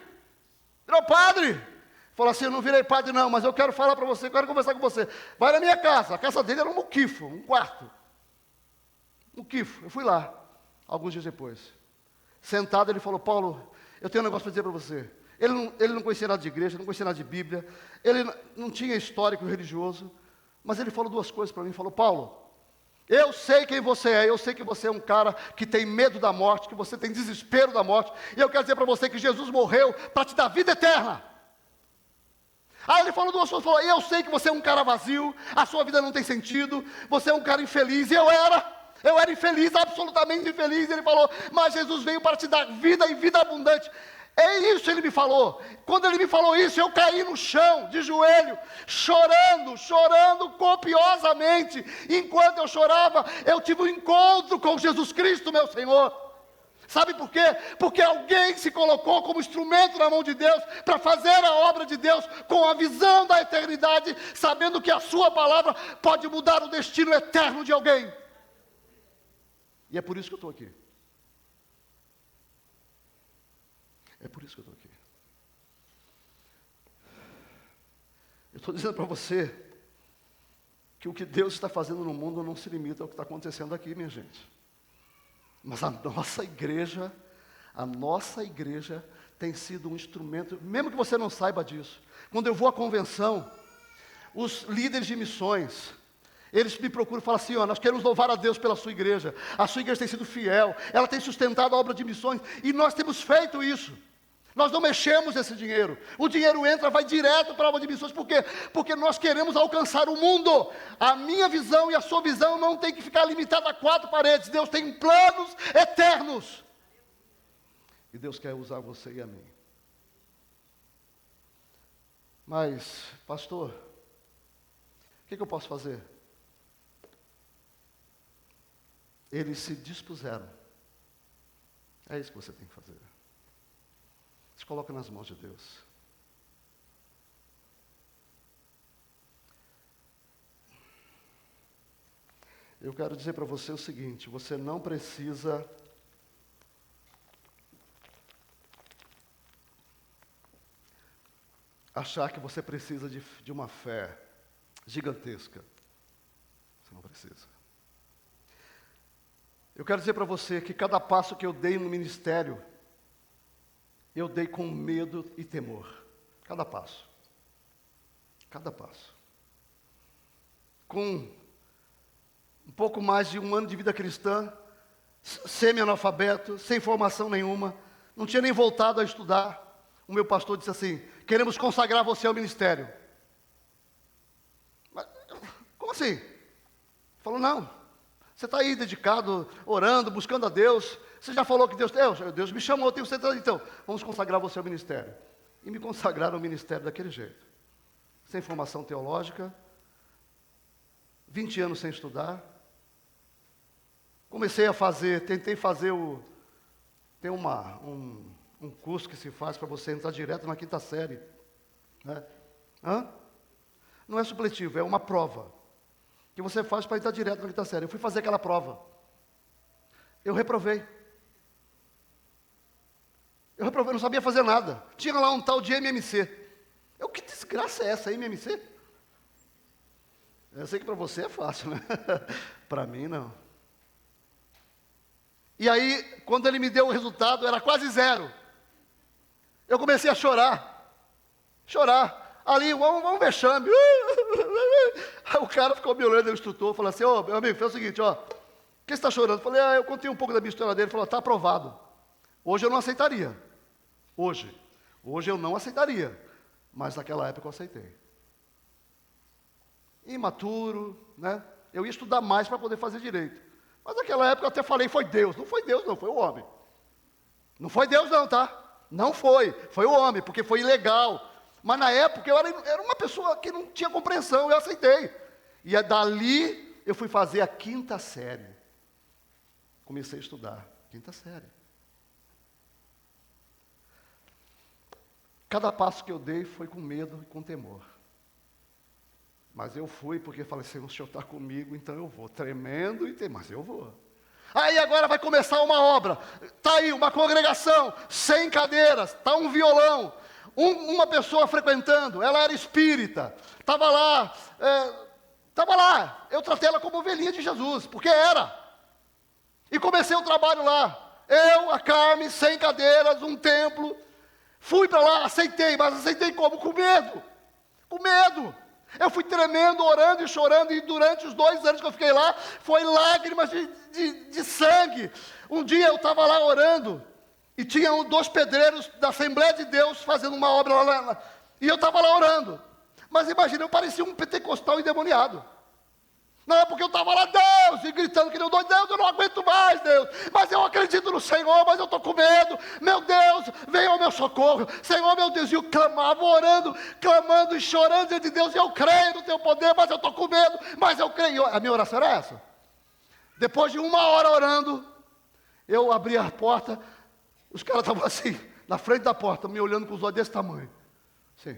A: Falou assim, eu não virei padre não, mas eu quero falar para você, eu quero conversar com você. Vai na minha casa, a casa dele era um muquifo, um quarto. Muquifo, eu fui lá, alguns dias depois. Sentado, ele falou, Paulo, eu tenho um negócio para dizer para você. Ele não conhecia nada de igreja, não conhecia nada de Bíblia, ele não tinha histórico religioso, mas ele falou 2 coisas para mim, falou, Paulo, eu sei quem você é, eu sei que você é um cara que tem medo da morte, que você tem desespero da morte, e eu quero dizer para você que Jesus morreu para te dar vida eterna. Aí ele falou 2 coisas, falou, eu sei que você é um cara vazio, a sua vida não tem sentido, você é um cara infeliz, e eu era infeliz, absolutamente infeliz, ele falou, mas Jesus veio para te dar vida e vida abundante. É isso ele me falou. Quando ele me falou isso, eu caí no chão, de joelho, chorando copiosamente. Enquanto eu chorava, eu tive um encontro com Jesus Cristo, meu Senhor. Sabe por quê? Porque alguém se colocou como instrumento na mão de Deus para fazer a obra de Deus com a visão da eternidade, sabendo que a sua palavra pode mudar o destino eterno de alguém. E é por isso que eu estou aqui. Eu estou dizendo para você que o que Deus está fazendo no mundo não se limita ao que está acontecendo aqui, minha gente. Mas a nossa igreja tem sido um instrumento, mesmo que você não saiba disso. Quando eu vou à convenção, os líderes de missões, eles me procuram e falam assim, nós queremos louvar a Deus pela sua igreja tem sido fiel, ela tem sustentado a obra de missões, e nós temos feito isso. Nós não mexemos esse dinheiro. O dinheiro entra, vai direto para a obra de missões. Por quê? Porque nós queremos alcançar o mundo. A minha visão e a sua visão não tem que ficar limitada a 4 paredes. Deus tem planos eternos. E Deus quer usar você e a mim. Mas, pastor, o que eu posso fazer? Eles se dispuseram. É isso que você tem que fazer. Se coloca nas mãos de Deus. Eu quero dizer para você o seguinte, você não precisa achar que você precisa de uma fé gigantesca. Você não precisa. Eu quero dizer para você que cada passo que eu dei no ministério, eu dei com medo e temor. Cada passo. Com um pouco mais de 1 ano de vida cristã, semi-analfabeto, sem formação nenhuma, não tinha nem voltado a estudar. O meu pastor disse assim, queremos consagrar você ao ministério. Mas, como assim? Ele falou, não, você está aí dedicado, orando, buscando a Deus. Você já falou que Deus me chamou, eu tenho certeza, então, vamos consagrar você ao ministério. E me consagraram ao ministério daquele jeito. Sem formação teológica, 20 anos sem estudar. Tentei fazer tem um um curso que se faz para você entrar direto na quinta série. Né? Hã? Não é supletivo, é uma prova que você faz para entrar direto na quinta série. Eu fui fazer aquela prova. Eu reprovei. Não sabia fazer nada. Tinha lá um tal de MMC. Que desgraça é essa, MMC? Eu sei que para você é fácil, né? Para mim, não. E aí, quando ele me deu o resultado, era quase 0. Eu comecei a chorar. Ali, um vexame. Aí o cara ficou me olhando, o instrutor, falou assim, meu amigo, fez o seguinte, por que você está chorando? Eu falei, eu contei um pouco da minha história dele. Ele falou, está aprovado. Hoje eu não aceitaria. Hoje eu não aceitaria. Mas naquela época eu aceitei. Imaturo, né? Eu ia estudar mais para poder fazer direito. Mas naquela época eu até falei, foi Deus. Não foi Deus não, foi o homem. Não foi Deus não, tá? Não foi o homem, porque foi ilegal. Mas na época eu era uma pessoa que não tinha compreensão, eu aceitei. E dali eu fui fazer a quinta série. Comecei a estudar, quinta série. Cada passo que eu dei foi com medo e com temor. Mas eu fui porque falei, Senhor, o Senhor está comigo, então eu vou. Tremendo e mas eu vou. Aí agora vai começar uma obra. Está aí uma congregação, 100 cadeiras, está um violão. Uma pessoa frequentando, ela era espírita. Estava lá. Eu tratei ela como ovelhinha de Jesus, porque era. E comecei o trabalho lá. Eu, a Carmen, 100 cadeiras, um templo. Fui para lá, aceitei, mas aceitei como? Com medo. Com medo. Eu fui tremendo, orando e chorando, e durante os 2 anos que eu fiquei lá, foi lágrimas de sangue. Um dia eu estava lá orando, e tinha 2 pedreiros da Assembleia de Deus fazendo uma obra lá, e eu estava lá orando. Mas imagina, eu parecia um pentecostal endemoniado. Não é porque eu estava lá, Deus, e gritando que nem doido, Deus, eu não aguento mais, Deus. Mas eu acredito no Senhor, mas eu estou com medo. Meu Deus, venha ao meu socorro. Senhor, meu Deus, e eu clamava, orando, clamando e chorando diante de Deus. Eu creio no teu poder, mas eu estou com medo, mas eu creio. A minha oração era essa. Depois de 1 hora orando, eu abri a porta, os caras estavam assim, na frente da porta, me olhando com os olhos desse tamanho. Assim.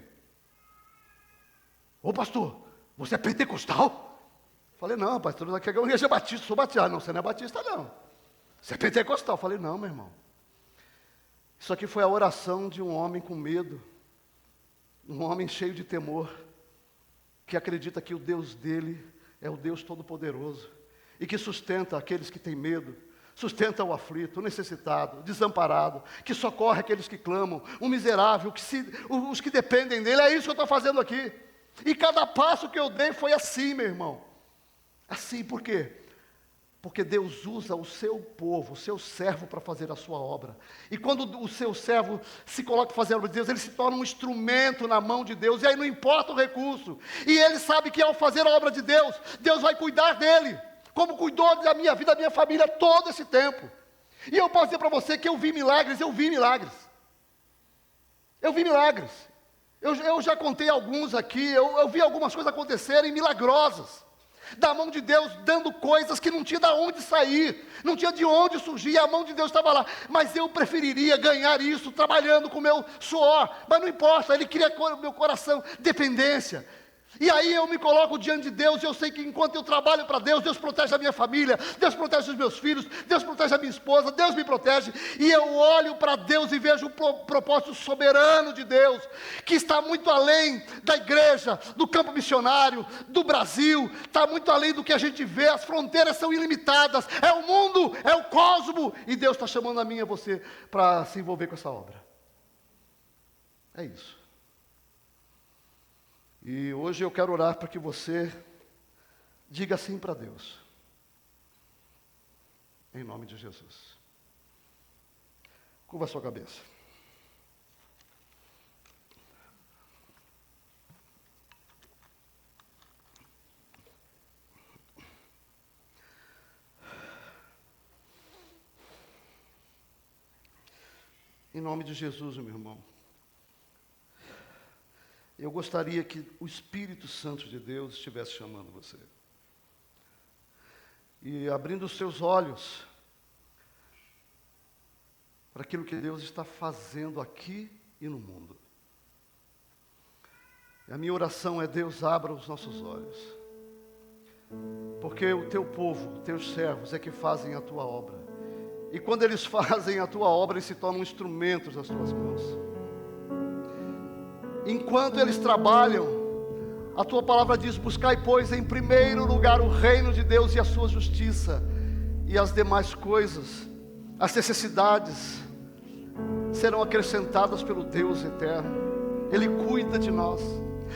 A: Ô pastor, você é pentecostal? Falei, não, pastor, aqui é uma igreja batista, sou batizado. Não, você não é batista, não. Você é pentecostal. Falei, não, meu irmão. Isso aqui foi a oração de um homem com medo, um homem cheio de temor, que acredita que o Deus dele é o Deus Todo-Poderoso, e que sustenta aqueles que têm medo, sustenta o aflito, o necessitado, o desamparado, que socorre aqueles que clamam, o miserável, os que dependem dele. É isso que eu estou fazendo aqui. E cada passo que eu dei foi assim, meu irmão. Assim, por quê? Porque Deus usa o seu povo, o seu servo para fazer a sua obra. E quando o seu servo se coloca para fazer a obra de Deus, ele se torna um instrumento na mão de Deus, e aí não importa o recurso. E ele sabe que ao fazer a obra de Deus, Deus vai cuidar dele, como cuidou da minha vida, da minha família, todo esse tempo. E eu posso dizer para você que eu vi milagres. Eu vi milagres. Eu já contei alguns aqui, eu vi algumas coisas acontecerem milagrosas. Da mão de Deus, dando coisas que não tinha de onde sair, não tinha de onde surgir, a mão de Deus estava lá. Mas eu preferiria ganhar isso trabalhando com o meu suor. Mas não importa, Ele cria o meu coração, dependência. E aí eu me coloco diante de Deus, e eu sei que enquanto eu trabalho para Deus, Deus protege a minha família, Deus protege os meus filhos, Deus protege a minha esposa, Deus me protege. E eu olho para Deus e vejo o propósito soberano de Deus, que está muito além da igreja, do campo missionário, do Brasil, está muito além do que a gente vê. As fronteiras são ilimitadas, é o mundo, é o cosmo, e Deus está chamando a mim e a você para se envolver com essa obra. É isso. E hoje eu quero orar para que você diga sim para Deus. Em nome de Jesus. Curva a sua cabeça. Em nome de Jesus, meu irmão. Eu gostaria que o Espírito Santo de Deus estivesse chamando você. E abrindo os seus olhos, para aquilo que Deus está fazendo aqui e no mundo. E a minha oração é: Deus, abra os nossos olhos, porque o teu povo, teus servos é que fazem a tua obra, e quando eles fazem a tua obra, eles se tornam instrumentos das tuas mãos. Enquanto eles trabalham, a tua palavra diz: buscai, pois, em primeiro lugar o reino de Deus e a sua justiça, e as demais coisas, as necessidades, serão acrescentadas pelo Deus eterno. Ele cuida de nós,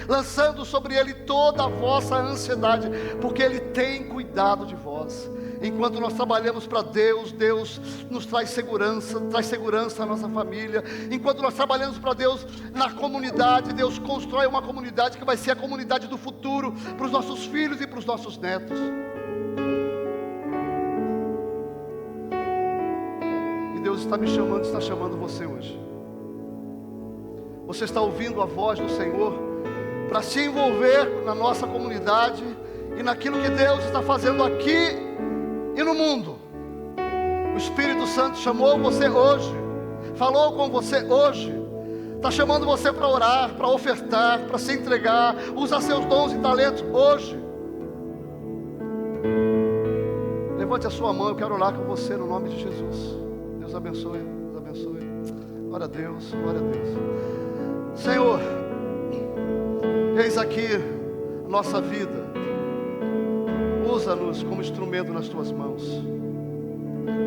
A: lançando sobre Ele toda a vossa ansiedade, porque Ele tem cuidado de vós. Enquanto nós trabalhamos para Deus, Deus nos traz segurança à nossa família. Enquanto nós trabalhamos para Deus na comunidade, Deus constrói uma comunidade que vai ser a comunidade do futuro, para os nossos filhos e para os nossos netos. E Deus está me chamando, está chamando você hoje. Você está ouvindo a voz do Senhor para se envolver na nossa comunidade e naquilo que Deus está fazendo aqui e no mundo. O Espírito Santo chamou você hoje, falou com você hoje, está chamando você para orar, para ofertar, para se entregar, usar seus dons e talentos hoje. Levante a sua mão, eu quero orar com você no nome de Jesus. Deus abençoe, Deus abençoe. Glória a Deus, glória a Deus. Senhor, eis aqui a nossa vida. Usa-nos como instrumento nas tuas mãos.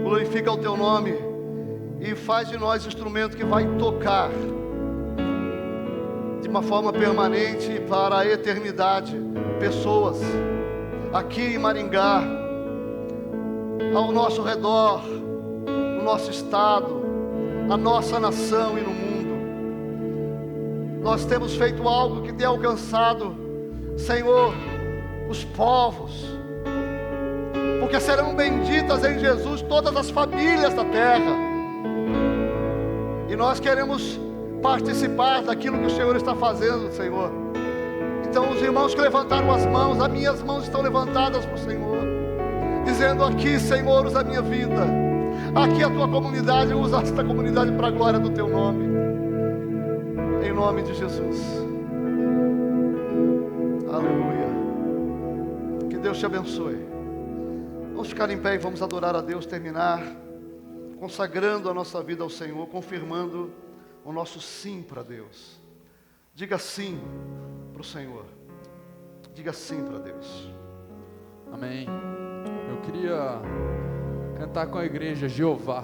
A: Glorifica o teu nome e faz de nós instrumento que vai tocar de uma forma permanente para a eternidade pessoas aqui em Maringá, ao nosso redor, no nosso estado, na nossa nação e no mundo. Nós temos feito algo que tem alcançado, Senhor, os povos, porque serão benditas em Jesus todas as famílias da terra. E nós queremos participar daquilo que o Senhor está fazendo, Senhor. Então os irmãos que levantaram as mãos, as minhas mãos estão levantadas para o Senhor, dizendo: aqui, Senhor, usa a minha vida, aqui a tua comunidade, usa esta comunidade para a glória do teu nome. Em nome de Jesus. Aleluia. Que Deus te abençoe. Vamos ficar em pé e vamos adorar a Deus, terminar consagrando a nossa vida ao Senhor, confirmando o nosso sim para Deus. Diga sim para o Senhor. Diga sim para Deus.
B: Amém. Eu queria cantar com a igreja Jeová,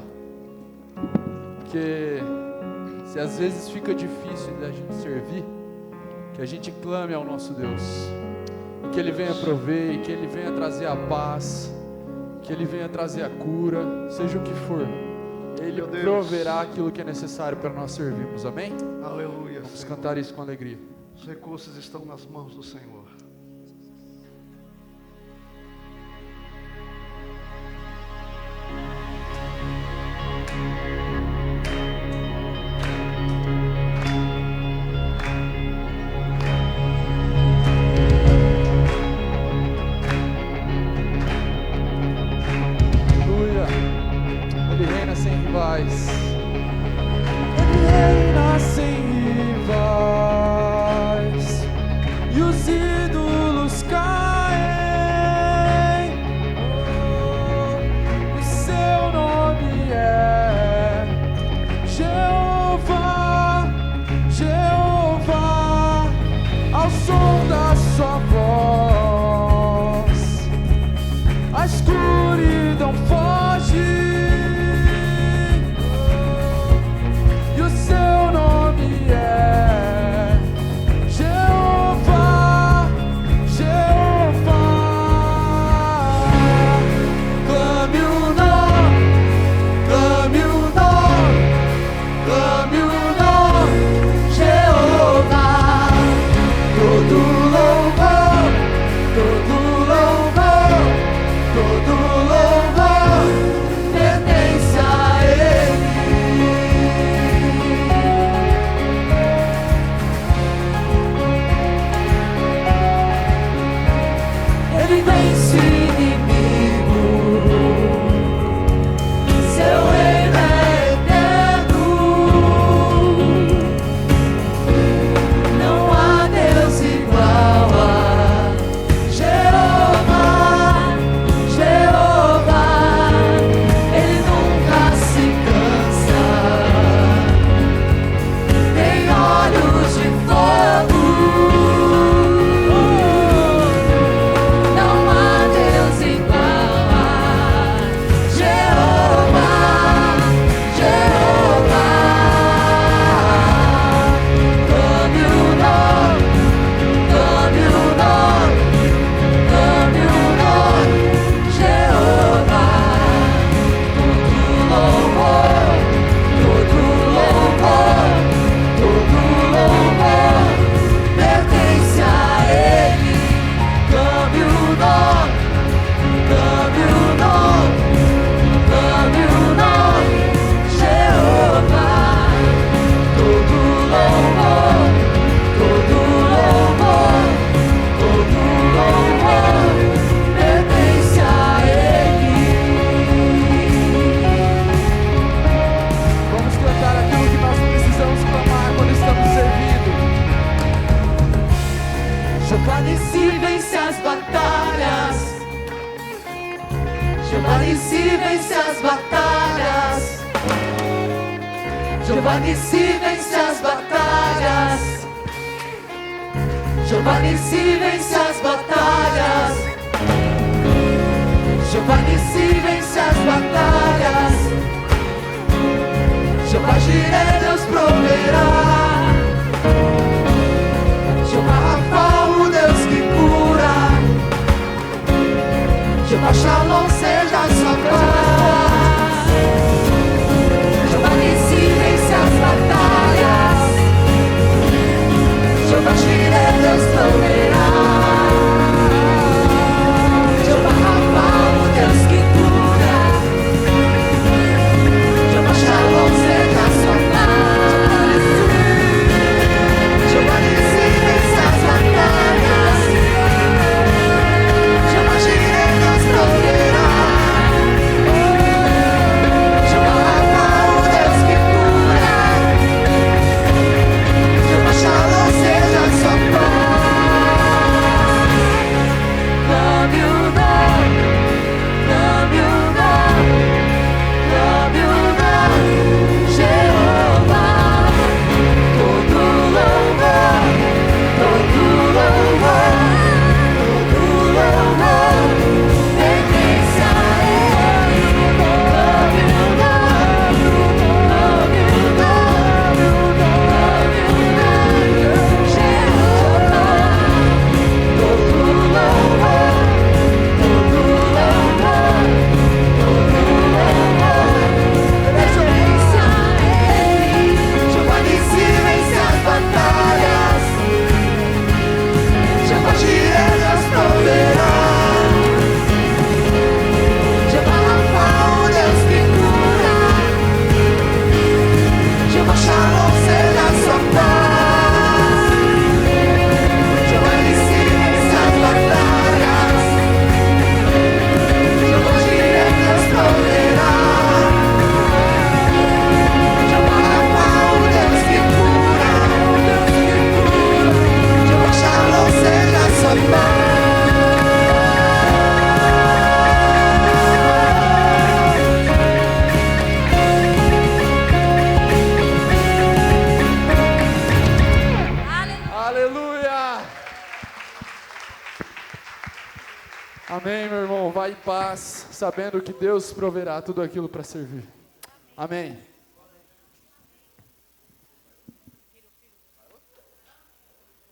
B: porque se às vezes fica difícil da gente servir, que a gente clame ao nosso Deus, e que Ele venha prover, e que Ele venha trazer a paz, que Ele venha trazer a cura, seja o que for, Ele proverá aquilo que é necessário para nós servirmos, amém?
A: Aleluia.
B: Vamos
A: Senhor.
B: cantar isso com alegria.
A: Os recursos estão nas mãos do Senhor.
C: A escuridão foge. Jeová Nissi vence as batalhas. Jeová Nissi vence as batalhas. Jeová Nissi vence as batalhas. Jeová Nissi vence as batalhas. Jeová Jireh, Deus proverá. Jeová Rafa, o Deus que cura. Jeová Shalom, seja a sua paz. Jeová Nissi vence as batalhas. Jeová Jireh, Deus proverá. Jeová Rafa, o Deus que cura. Jeová Shalom, seja a sua paz. Jeová Nissi vence as batalhas. Jeová Jireh, Deus proverá. Jeová Rafa, o Deus que cura. Jeová Shalom, seja a sua paz. Clame o nome, clame o nome, clame o nome, Jeová. Todo louvor, todo louvor, todo louvor pertence a Ele. Clame o nome, clame o nome, clame o nome, Jeová. Todo louvor, todo louvor, todo louvor pertence a Ele. Jeová Nissi vence as batalhas. Jeová Jireh, Deus proverá. Jeová Rafa, o Deus que cura. Jeová Shalom, seja a sua paz. Jeová Nissi vence as batalhas. Jeová Jireh, Deus proverá. Jeová Rafa, o Deus que cura. Jeová Shalom, seja a sua paz.
B: Aleluia! Amém, meu irmão. Vai em paz, sabendo que Deus proverá tudo aquilo para servir. Amém.